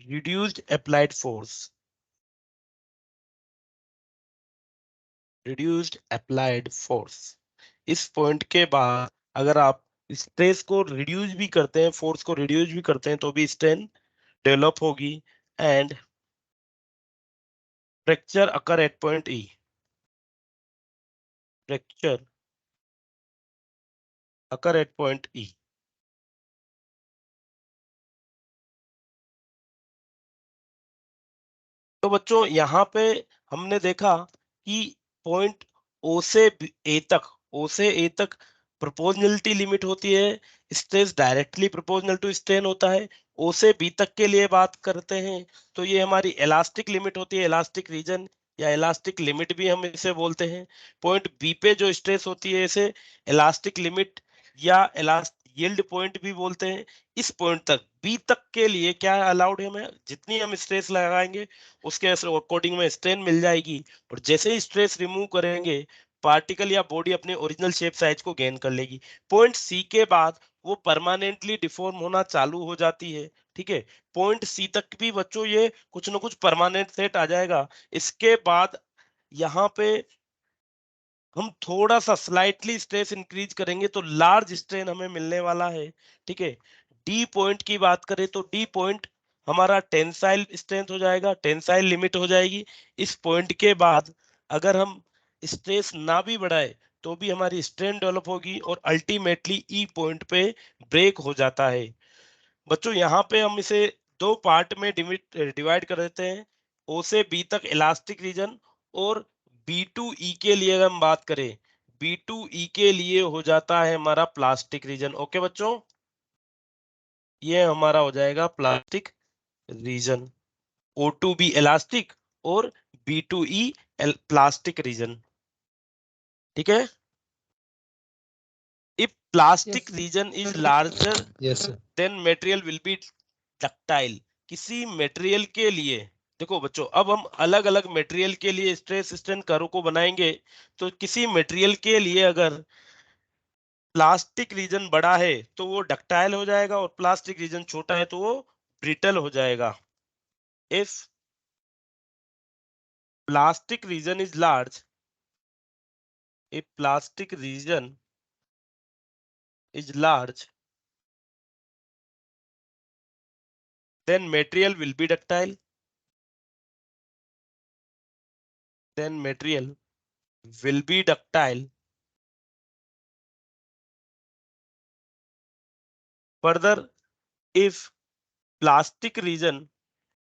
reduced applied force, reduced applied force। इस point के बाद अगर आप stress को reduce भी करते हैं, force को रिड्यूस भी करते हैं तो भी स्ट्रेन डेवलप होगी and fracture occur at point E, fracture occur at point ई। तो बच्चों यहाँ पे हमने देखा कि पॉइंट ओ से ए तक, ओ से ए तक प्रोपोर्शनलिटी लिमिट होती है, stress directly proportional to strain होता है। ओ से बी तक के लिए बात करते हैं तो ये हमारी इलास्टिक लिमिट होती है, इलास्टिक रीजन या इलास्टिक लिमिट भी हम इसे बोलते हैं। पॉइंट बी पे जो स्ट्रेस होती है इसे इलास्टिक लिमिट या यील्ड पॉइंट भी बोलते हैं। इस पॉइंट तक बी तक के लिए क्या अलाउड है, हमें जितनी हम स्ट्रेस लगाएंगे उसके अकॉर्डिंग में स्ट्रेन मिल जाएगी, और जैसे ही स्ट्रेस रिमूव करेंगे पार्टिकल या बॉडी अपने ओरिजिनल शेप साइज को गेन कर लेगी। पॉइंट सी के बाद वो परमानेंटली डिफॉर्म होना चालू हो जाती है। ठीक है, पॉइंट सी तक भी बच्चों ये कुछ ना कुछ परमानेंट सेट आ जाएगा। इसके बाद यहाँ पे हम थोड़ा सा स्लाइटली स्ट्रेस इंक्रीज करेंगे तो लार्ज स्ट्रेन हमें मिलने वाला है। ठीक है, डी पॉइंट की बात करें तो डी पॉइंट हमारा टेंसाइल स्ट्रेंथ हो जाएगा, टेंसाइल लिमिट हो जाएगी। इस पॉइंट के बाद अगर हम स्ट्रेस ना भी बढ़ाए तो भी हमारी स्ट्रेन डेवलप होगी और अल्टीमेटली ई पॉइंट पे ब्रेक हो जाता है। बच्चों यहाँ पे हम इसे दो पार्ट में डिवाइड कर देते हैं, ओ से बी तक इलास्टिक रीजन, और बी टू ई के लिए अगर हम बात करें, बी टू ई के लिए हो जाता है हमारा प्लास्टिक रीजन। ओके बच्चों, ये हमारा हो जाएगा plastic region, O to B elastic और B to E plastic region. ठीक है, if plastic Yes. Region is larger Yes, sir. Then material will be ductile. किसी मटेरियल के लिए, देखो बच्चों अब हम अलग अलग मटेरियल के लिए स्ट्रेस स्ट्रेन कर्व को बनाएंगे, तो किसी मटेरियल के लिए अगर प्लास्टिक रीजन बड़ा है तो वो डक्टाइल हो जाएगा और प्लास्टिक रीजन छोटा है तो वो ब्रिटल हो जाएगा। If plastic region is large, if plastic region is large then material will be ductile, then material will be ductile. Further, if plastic region,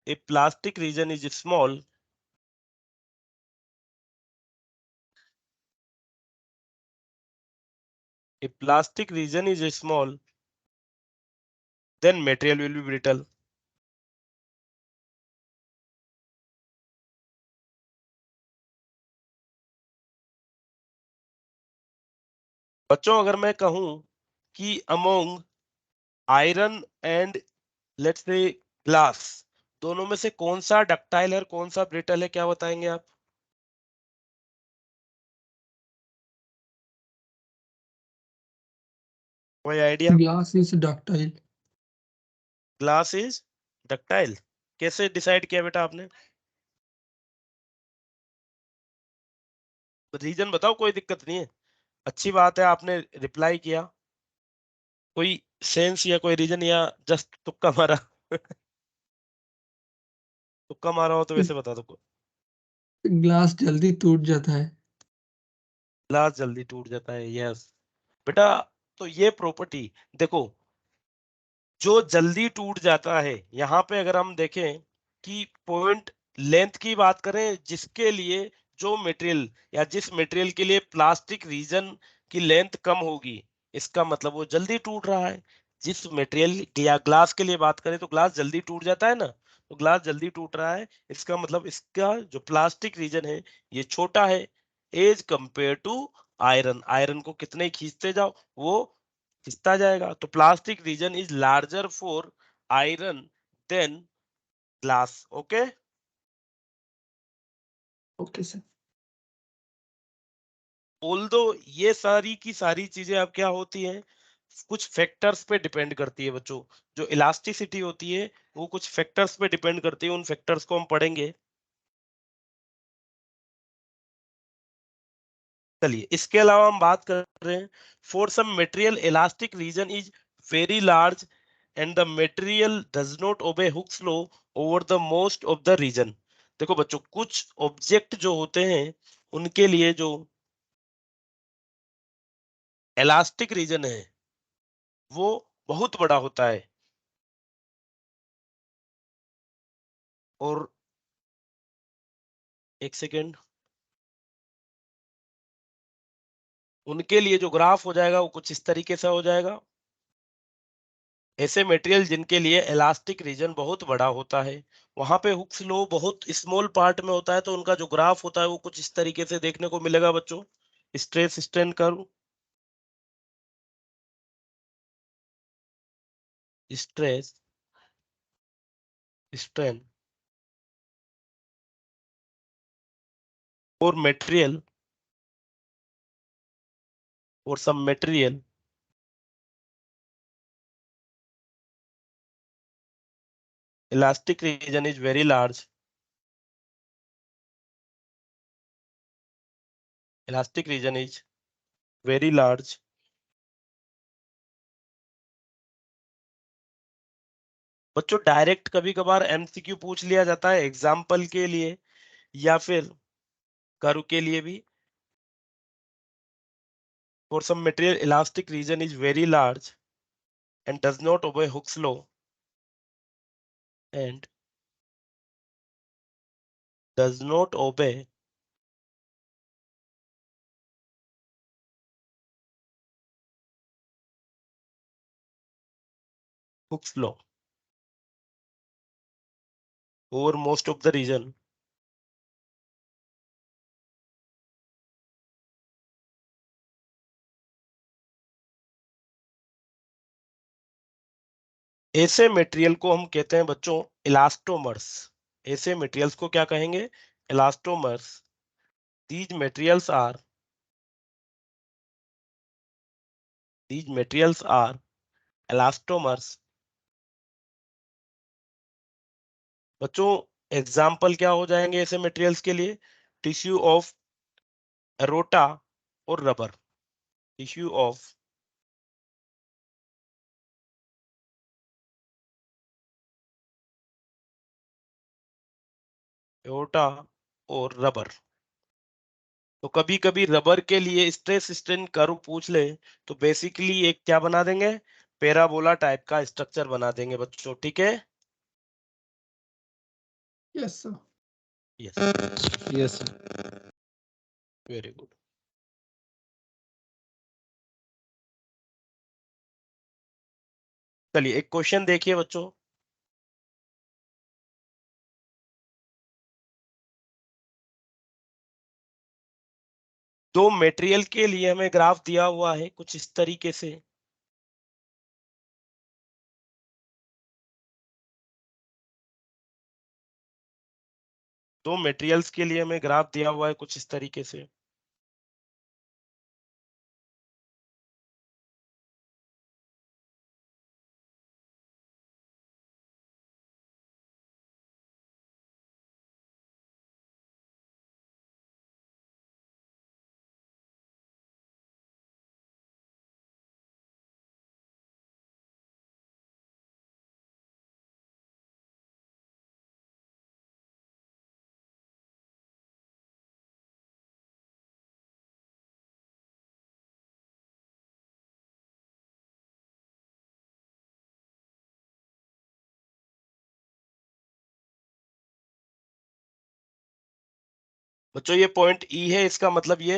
if plastic region is small, if plastic region is small, then material will be brittle. बच्चों अगर मैं कहूं कि among iron and let's say glass, दोनों में से कौन सा डक्टाइल है और कौन सा ब्रिटल है, क्या बताएंगे आप? कोई idea? Glass is ductile. Glass is ductile, कैसे डिसाइड किया बेटा आपने? रीजन बताओ, कोई दिक्कत नहीं है, अच्छी बात है आपने रिप्लाई किया। कोई सेंस या कोई रीजन या जस्ट तुक्का मारा? तुक्का मारा हो तो वैसे बता दो। ग्लास जल्दी टूट जाता है। ग्लास जल्दी टूट जाता है, यस बेटा। तो ये प्रॉपर्टी देखो, जो जल्दी टूट जाता है, यहाँ पे अगर हम देखें कि पॉइंट लेंथ की बात करें, जिसके लिए जो मटेरियल या जिस मटेरियल के लिए प्लास्टिक रीजन की लेंथ कम होगी, इसका मतलब वो जल्दी टूट रहा है। जिस मटेरियल या ग्लास के लिए बात करें तो ग्लास जल्दी टूट जाता है ना, तो ग्लास जल्दी टूट रहा है, इसका मतलब इसका जो प्लास्टिक रीजन है ये छोटा है as compare to iron. Iron को कितने खींचते जाओ वो खिसता जाएगा, तो plastic region is larger for iron than glass. Okay, okay sir. Although ये सारी की सारी चीजें अब क्या होती हैं, कुछ फैक्टर्स पे डिपेंड करती है बच्चों। जो इलास्टिसिटी होती है वो कुछ फैक्टर्स पे डिपेंड करती है, उन फैक्टर्स को हम पढ़ेंगे। चलिए इसके अलावा हम बात कर रहे हैं, for some material elastic region is very large and the material does not obey Hooke's law over the most of the region. देखो बच्चों, कुछ ऑब्जेक्ट जो होते हैं उनके लिए जो इलास्टिक रीजन है वो बहुत बड़ा होता है, और एक सेकेंड, उनके लिए जो ग्राफ हो जाएगा वो कुछ इस तरीके से हो जाएगा। ऐसे मटेरियल जिनके लिए इलास्टिक रीजन बहुत बड़ा होता है, वहां पे हुक्स लॉ बहुत स्मॉल पार्ट में होता है, तो उनका जो ग्राफ होता है वो कुछ इस तरीके से देखने को मिलेगा बच्चों, stress strain curve. stress, strain or material or some material elastic region is very large. Elastic region is very large. बच्चों डायरेक्ट कभी कभार एमसीक्यू पूछ लिया जाता है एग्जाम्पल के लिए या फिर कर्व के लिए भी. For some material, elastic region is very large and does not obey Hooke's law and does not obey Hooke's law over most of the region. ऐसे मटेरियल को हम कहते हैं बच्चों इलास्टोमर्स. ऐसे मटेरियल्स को क्या कहेंगे? Elastomers. These materials are elastomers. बच्चों एग्जाम्पल क्या हो जाएंगे ऐसे मटेरियल्स के लिए? टिश्यू ऑफ एरोटा और रबर. टिश्यू ऑफ एरोटा और रबर. तो कभी कभी रबर के लिए स्ट्रेस स्ट्रेन कर्व पूछ ले तो बेसिकली एक क्या बना देंगे? पैराबोला टाइप का स्ट्रक्चर बना देंगे बच्चों. ठीक है? Yes sir. Yes, Yes, sir. Very good. चलिए एक क्वेश्चन देखिए बच्चों. दो मटेरियल के लिए हमें ग्राफ दिया हुआ है कुछ इस तरीके से. दो मटेरियल्स के लिए हमें ग्राफ दिया हुआ है कुछ इस तरीके से. बच्चों ये पॉइंट ई है, इसका मतलब ये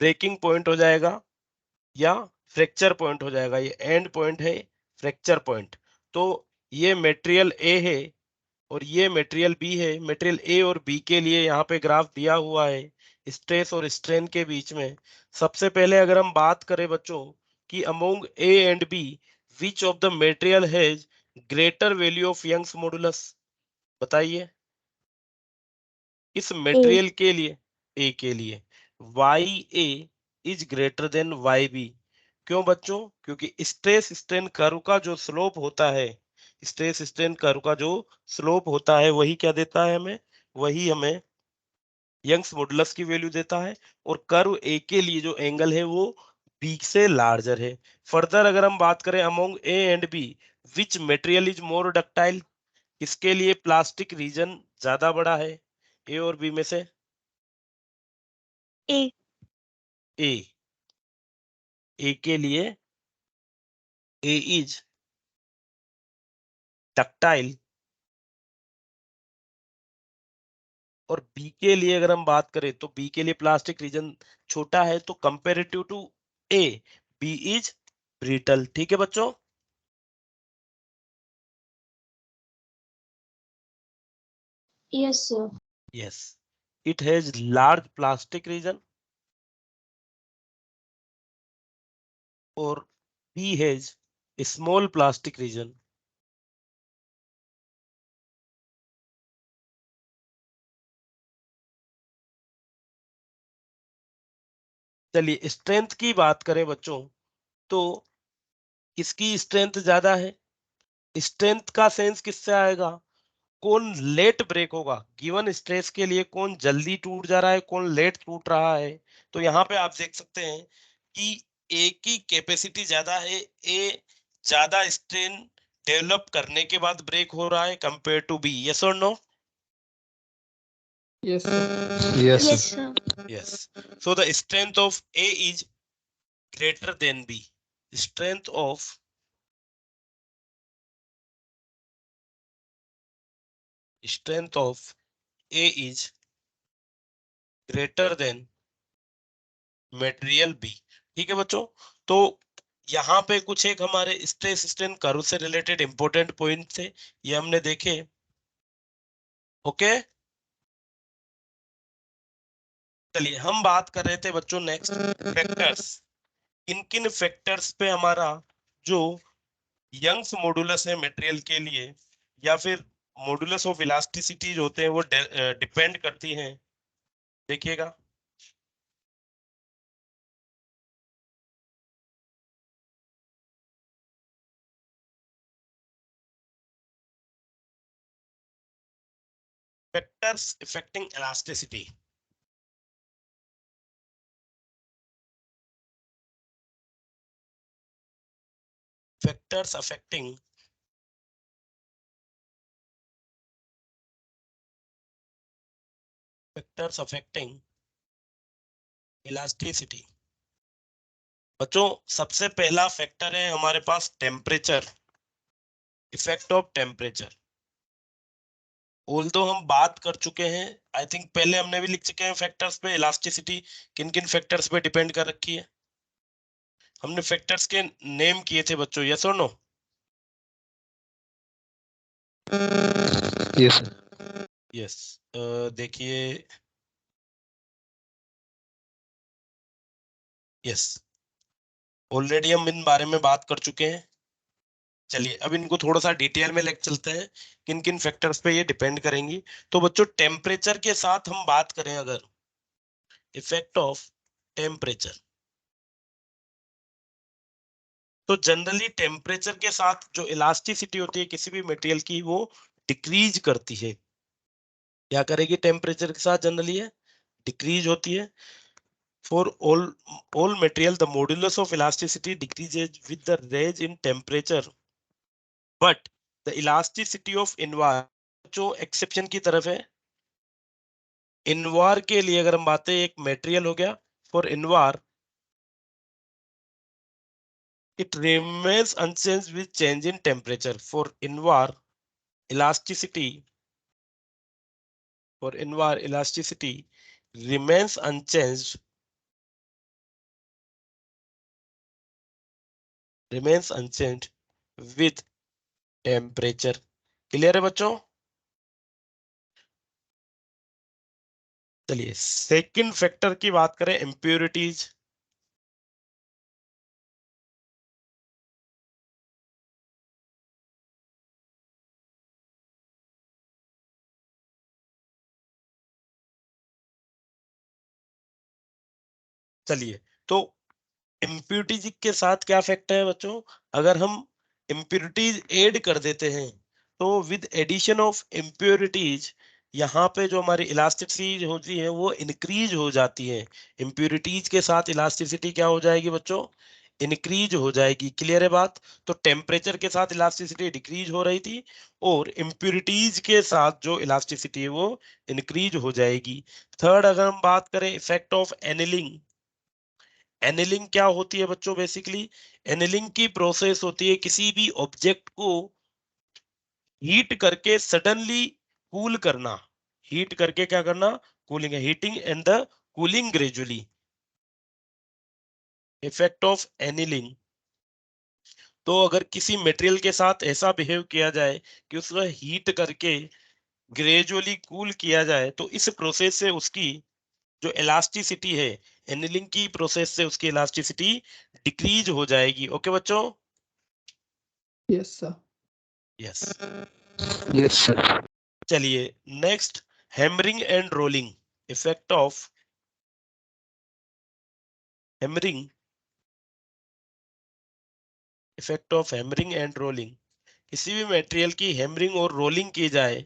ब्रेकिंग पॉइंट हो जाएगा या फ्रैक्चर पॉइंट हो जाएगा. ये एंड पॉइंट है, फ्रैक्चर पॉइंट. तो ये मटेरियल ए है और ये मटेरियल बी है. मटेरियल ए और बी के लिए यहाँ पे ग्राफ दिया हुआ है स्ट्रेस और स्ट्रेन के बीच में. सबसे पहले अगर हम बात करें बच्चों कि among A and B which of the material has greater value of Young's modulus, बताइए. इस मटेरियल के लिए ए के लिए Y A is greater than Y B. क्यों बच्चों? क्योंकि स्ट्रेस स्ट्रेन कर्व का जो स्लोप होता है, स्ट्रेस स्ट्रेन कर्व का जो स्लोप होता है वही क्या देता है हमें? वही हमें यंग्स मॉडुलस की वैल्यू देता है. और कर्व ए के लिए जो एंगल है वो बी से लार्जर है. फर्दर अगर हम बात करें among A and B which material is more ductile, इसके लिए प्लास्टिक रीजन ज्यादा बड़ा है ए और बी में से? ए. ए. ए के लिए ए इज डक्टाइल और बी के लिए अगर हम बात करें तो बी के लिए प्लास्टिक रीजन छोटा है. तो comparative to A B is brittle. ठीक है बच्चों? Yes, sir. Yes, it has large plastic region और B has a small plastic region. चलिए स्ट्रेंथ की बात करें बच्चों, तो किसकी स्ट्रेंथ ज्यादा है? स्ट्रेंथ का सेंस किससे आएगा? कौन लेट ब्रेक होगा, गिवन स्ट्रेस के लिए कौन जल्दी टूट जा रहा है, कौन लेट टूट रहा है। तो यहाँ पे आप देख सकते हैं कि ए की कैपेसिटी ज्यादा है, ए ज्यादा स्ट्रेन डेवलप करने के बाद ब्रेक हो रहा है कंपेयर टू बी। यस और no? Yes, sir. Yes, Yes, sir. sir. Yes. So the strength of A is greater than B. Strength of A is greater than material B. ठीक है बच्चों, तो यहाँ पे कुछ एक हमारे स्ट्रेस स्ट्रेन कर्व से रिलेटेड इंपॉर्टेंट पॉइंट थे, ये हमने देखे। ओके, चलिए हम बात कर रहे थे बच्चों नेक्स्ट फैक्टर्स। किन किन फैक्टर्स पे हमारा जो यंग्स मॉडुलस है मटेरियल के लिए, या फिर मॉडुलस ऑफ इलास्टिसिटी जो होते हैं वो डिपेंड करती हैं। देखिएगा, factors affecting elasticity. Factors affecting elasticity. बच्चों सबसे पहला फैक्टर है हमारे पास temperature, effect of temperature. Although हम बात कर चुके हैं, आई थिंक पहले हमने भी लिख चुके हैं फैक्टर्स पे इलास्टिसिटी किन किन फैक्टर्स पे डिपेंड कर रखी है। हमने फैक्टर्स के नेम किए थे बच्चों, यस और नो? Yes, sir. यस। देखिए, यस, ऑलरेडी हम इन बारे में बात कर चुके हैं। चलिए अब इनको थोड़ा सा डिटेल में लेकर चलते हैं, किन किन फैक्टर्स पे ये डिपेंड करेंगी। तो बच्चों टेम्परेचर के साथ हम बात करें अगर, इफेक्ट ऑफ टेम्परेचर, तो जनरली टेम्परेचर के साथ जो इलास्टिसिटी होती है किसी भी मटेरियल की वो डिक्रीज करती है। क्या करेगी टेम्परेचर के साथ? जनरली है डिक्रीज होती है। For all material the modulus of elasticity decreases with the rise in temperature, but the elasticity of invar, जो एक्सेप्शन की तरफ है, इनवार के लिए अगर हम बातें, एक मटेरियल हो गया for Invar, it remains unchanged with change in temperature. For invar elasticity remains unchanged with temperature. Clear है बच्चों? चलिए सेकंड फैक्टर की बात करें, इम्प्योरिटीज। चलिए तो इम्प्योरिटीज के साथ क्या फैक्टर है बच्चों? अगर हम इम्प्योरिटीज ऐड कर देते हैं तो विद एडिशन ऑफ इम्प्योरिटीज यहाँ पे जो हमारी इलास्टिसिटी होती है वो इंक्रीज हो जाती है। इम्प्योरिटीज के साथ इलास्टिसिटी क्या हो जाएगी बच्चों? इंक्रीज हो जाएगी। क्लियर है बात? तो टेम्परेचर के साथ इलास्टिसिटी डिक्रीज हो रही थी और इम्प्योरिटीज के साथ जो इलास्टिसिटी है वो इंक्रीज हो जाएगी। थर्ड अगर हम बात करें इफेक्ट ऑफ एनिलिंग, एनिलिंग क्या होती है बच्चों? बेसिकली एनिलिंग की प्रोसेस होती है किसी भी ऑब्जेक्ट को हीट करके सडनली कूल करना। हीट करके क्या करना? कूलिंग है, heating and the cooling gradually. Effect of annealing, तो अगर किसी मटेरियल के साथ ऐसा बिहेव किया जाए कि उसको हीट करके ग्रेजुअली कूल किया जाए तो इस प्रोसेस से उसकी जो इलास्टिसिटी है एनिलिंग की प्रोसेस से उसकी इलास्टिसिटी डिक्रीज हो जाएगी। ओके बच्चों? Yes sir. Yes. Yes, sir. चलिए next, hammering and rolling, effect of hammering, effect of hammering and rolling. किसी भी मटेरियल की हैमरिंग और रोलिंग की जाए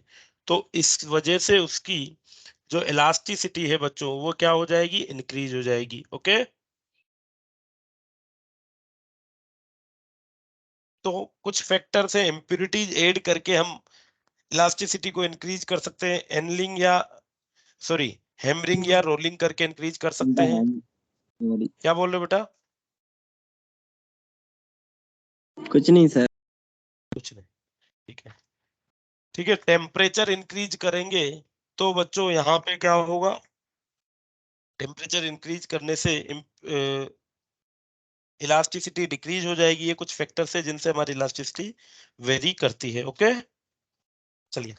तो इस वजह से उसकी जो इलास्टिसिटी है बच्चों वो क्या हो जाएगी, इंक्रीज हो जाएगी। ओके, तो कुछ फैक्टर से इम्प्योरिटीज ऐड करके हम इलास्टिसिटी को इंक्रीज कर सकते हैं, एनलिंग या सॉरी हैमरिंग या रोलिंग करके इंक्रीज कर सकते हैं। क्या बोल रहे हो बेटा? कुछ नहीं सर। कुछ नहीं, ठीक है। ठीक है, टेम्परेचर इंक्रीज करेंगे तो बच्चों यहाँ पे क्या होगा, टेम्परेचर इंक्रीज करने से इलास्टिसिटी डिक्रीज हो जाएगी। ये कुछ फैक्टर्स है जिनसे हमारी इलास्टिसिटी वेरी करती है। ओके, चलिए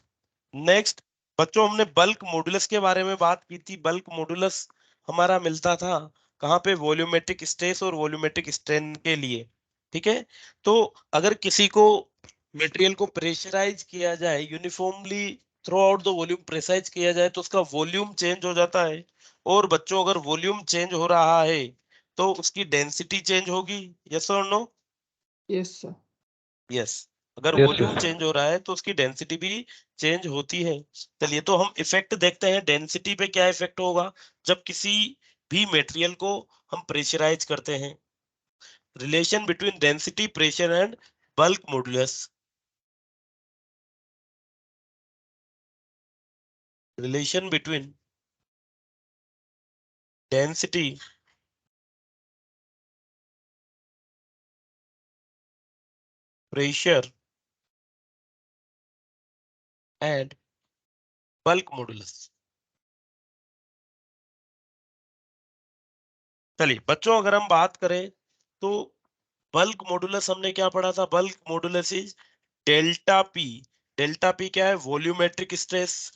नेक्स्ट बच्चों, हमने बल्क मॉडुलस के बारे में बात की थी। बल्क मॉडुलस हमारा मिलता था कहाँ पे, वॉल्यूमेट्रिक स्ट्रेस और वॉल्यूमेट्रिक स्ट्रेन के लिए। ठीक है, तो अगर किसी को मटेरियल को प्रेशराइज किया जाए uniformly throughout the volume, pressurise किया जाए तो उसका वॉल्यूम चेंज हो जाता है। और बच्चों अगर वॉल्यूम चेंज हो रहा है तो उसकी डेंसिटी चेंज होगी। यस और नो? Yes sir. यस, अगर Yes, वॉल्यूम sir. चेंज हो रहा है तो उसकी डेंसिटी भी चेंज होती है। चलिए तो हम इफेक्ट देखते हैं, डेंसिटी पे क्या इफेक्ट होगा जब किसी भी मटेरियल को हम प्रेशराइज करते हैं। Relation between density, pressure and bulk modulus. Relation between density, pressure and bulk modulus. चलिए बच्चों, अगर हम बात करें तो बल्क मॉडुलस हमने क्या पढ़ा था, bulk modulus is delta P. Delta P क्या है, volumetric stress.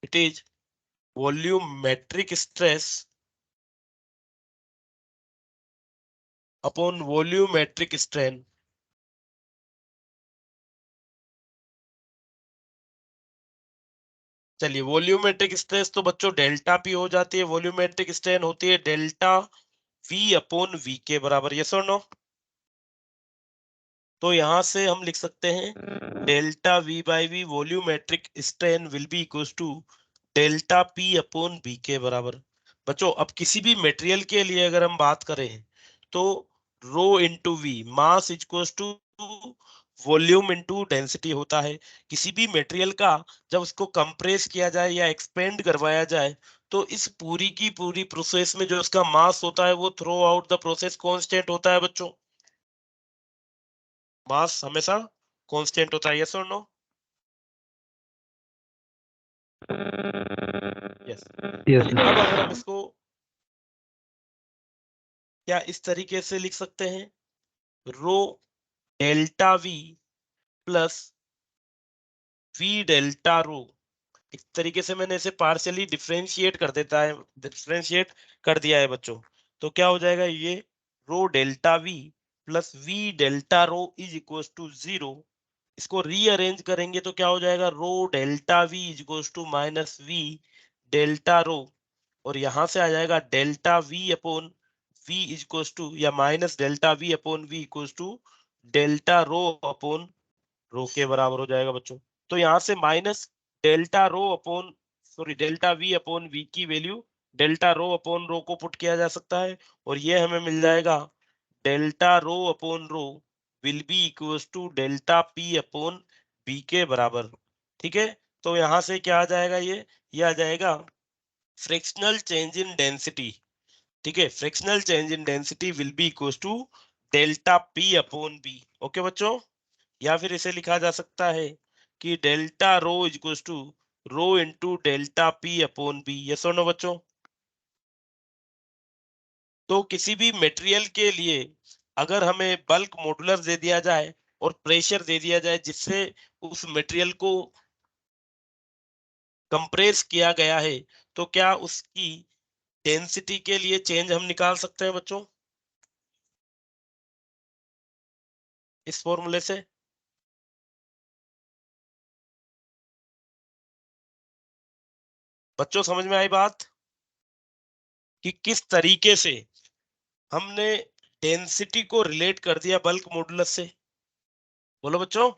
It is volumetric stress upon volumetric strain. चलिए वॉल्यूमेट्रिक स्ट्रेस तो बच्चों डेल्टा पी हो जाती है, वॉल्यूमेट्रिक स्ट्रेन होती है डेल्टा वी अपॉन वी के बराबर। यस और नो? तो यहां से हम लिख सकते हैं delta V by V volumetric strain will be equal to delta P upon B के बराबर। बच्चों अब किसी भी मटेरियल के लिए अगर हम बात करें तो rho into V, mass equal to volume into density होता है। किसी भी मटेरियल का जब उसको कंप्रेस किया जाए या एक्सपेंड करवाया जाए तो इस पूरी की पूरी प्रोसेस में जो उसका मास होता है वो through out the process constant होता है बच्चों। मास हमेशा कांस्टेंट होता है। यस और नो? यस। Yes, चलिए अब अगर हम sir. इसको क्या इस तरीके से लिख सकते हैं, rho delta V plus V delta rho. इस तरीके से मैंने इसे पार्शियली डिफरेंशिएट कर देता है, डिफरेंशिएट कर दिया है बच्चों। तो क्या हो जाएगा, ये rho delta V plus V delta rho is equal to 0। इसको रीअरेंज करेंगे तो क्या हो जाएगा, rho delta V is equal to minus V delta rho, और यहां से आ जाएगा delta V upon V is equal to या minus delta V upon V equal to delta rho upon rho के बराबर हो जाएगा बच्चों। तो यहाँ से minus delta rho upon sorry delta V upon we की वैल्यू डेल्टा रो अपॉन रो को पुट किया जा सकता है, और ये हमें मिल जाएगा delta rho upon rho will be equal to delta P upon B के बराबर। ठीक है, तो यहाँ से क्या आ जाएगा, ये आ जाएगा फ्रैक्शनल चेंज इन डेंसिटी। ठीक है, fractional change in density will be equal to delta P upon B. Okay बच्चों, या फिर इसे लिखा जा सकता है कि delta rho is equal to rho into delta P upon B. Yes और नो बच्चों? तो किसी भी मटेरियल के लिए अगर हमें बल्क मॉडुलस दे दिया जाए और प्रेशर दे दिया जाए जिससे उस मटेरियल को कंप्रेस किया गया है, तो क्या उसकी डेंसिटी के लिए चेंज हम निकाल सकते हैं बच्चों इस फॉर्मूले से? बच्चों समझ में आई बात कि किस तरीके से हमने डेंसिटी को रिलेट कर दिया बल्क मॉडुलस से? बोलो बच्चों।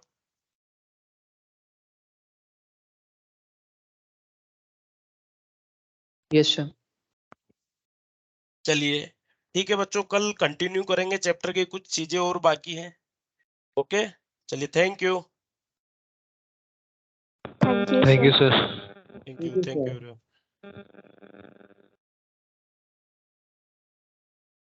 Yes, sir. चलिए ठीक है बच्चों, कल कंटिन्यू करेंगे, चैप्टर की कुछ चीजें और बाकी हैं। ओके, चलिए, thank you. Thank you, Thank you, sir. sir. Thank you, thank you.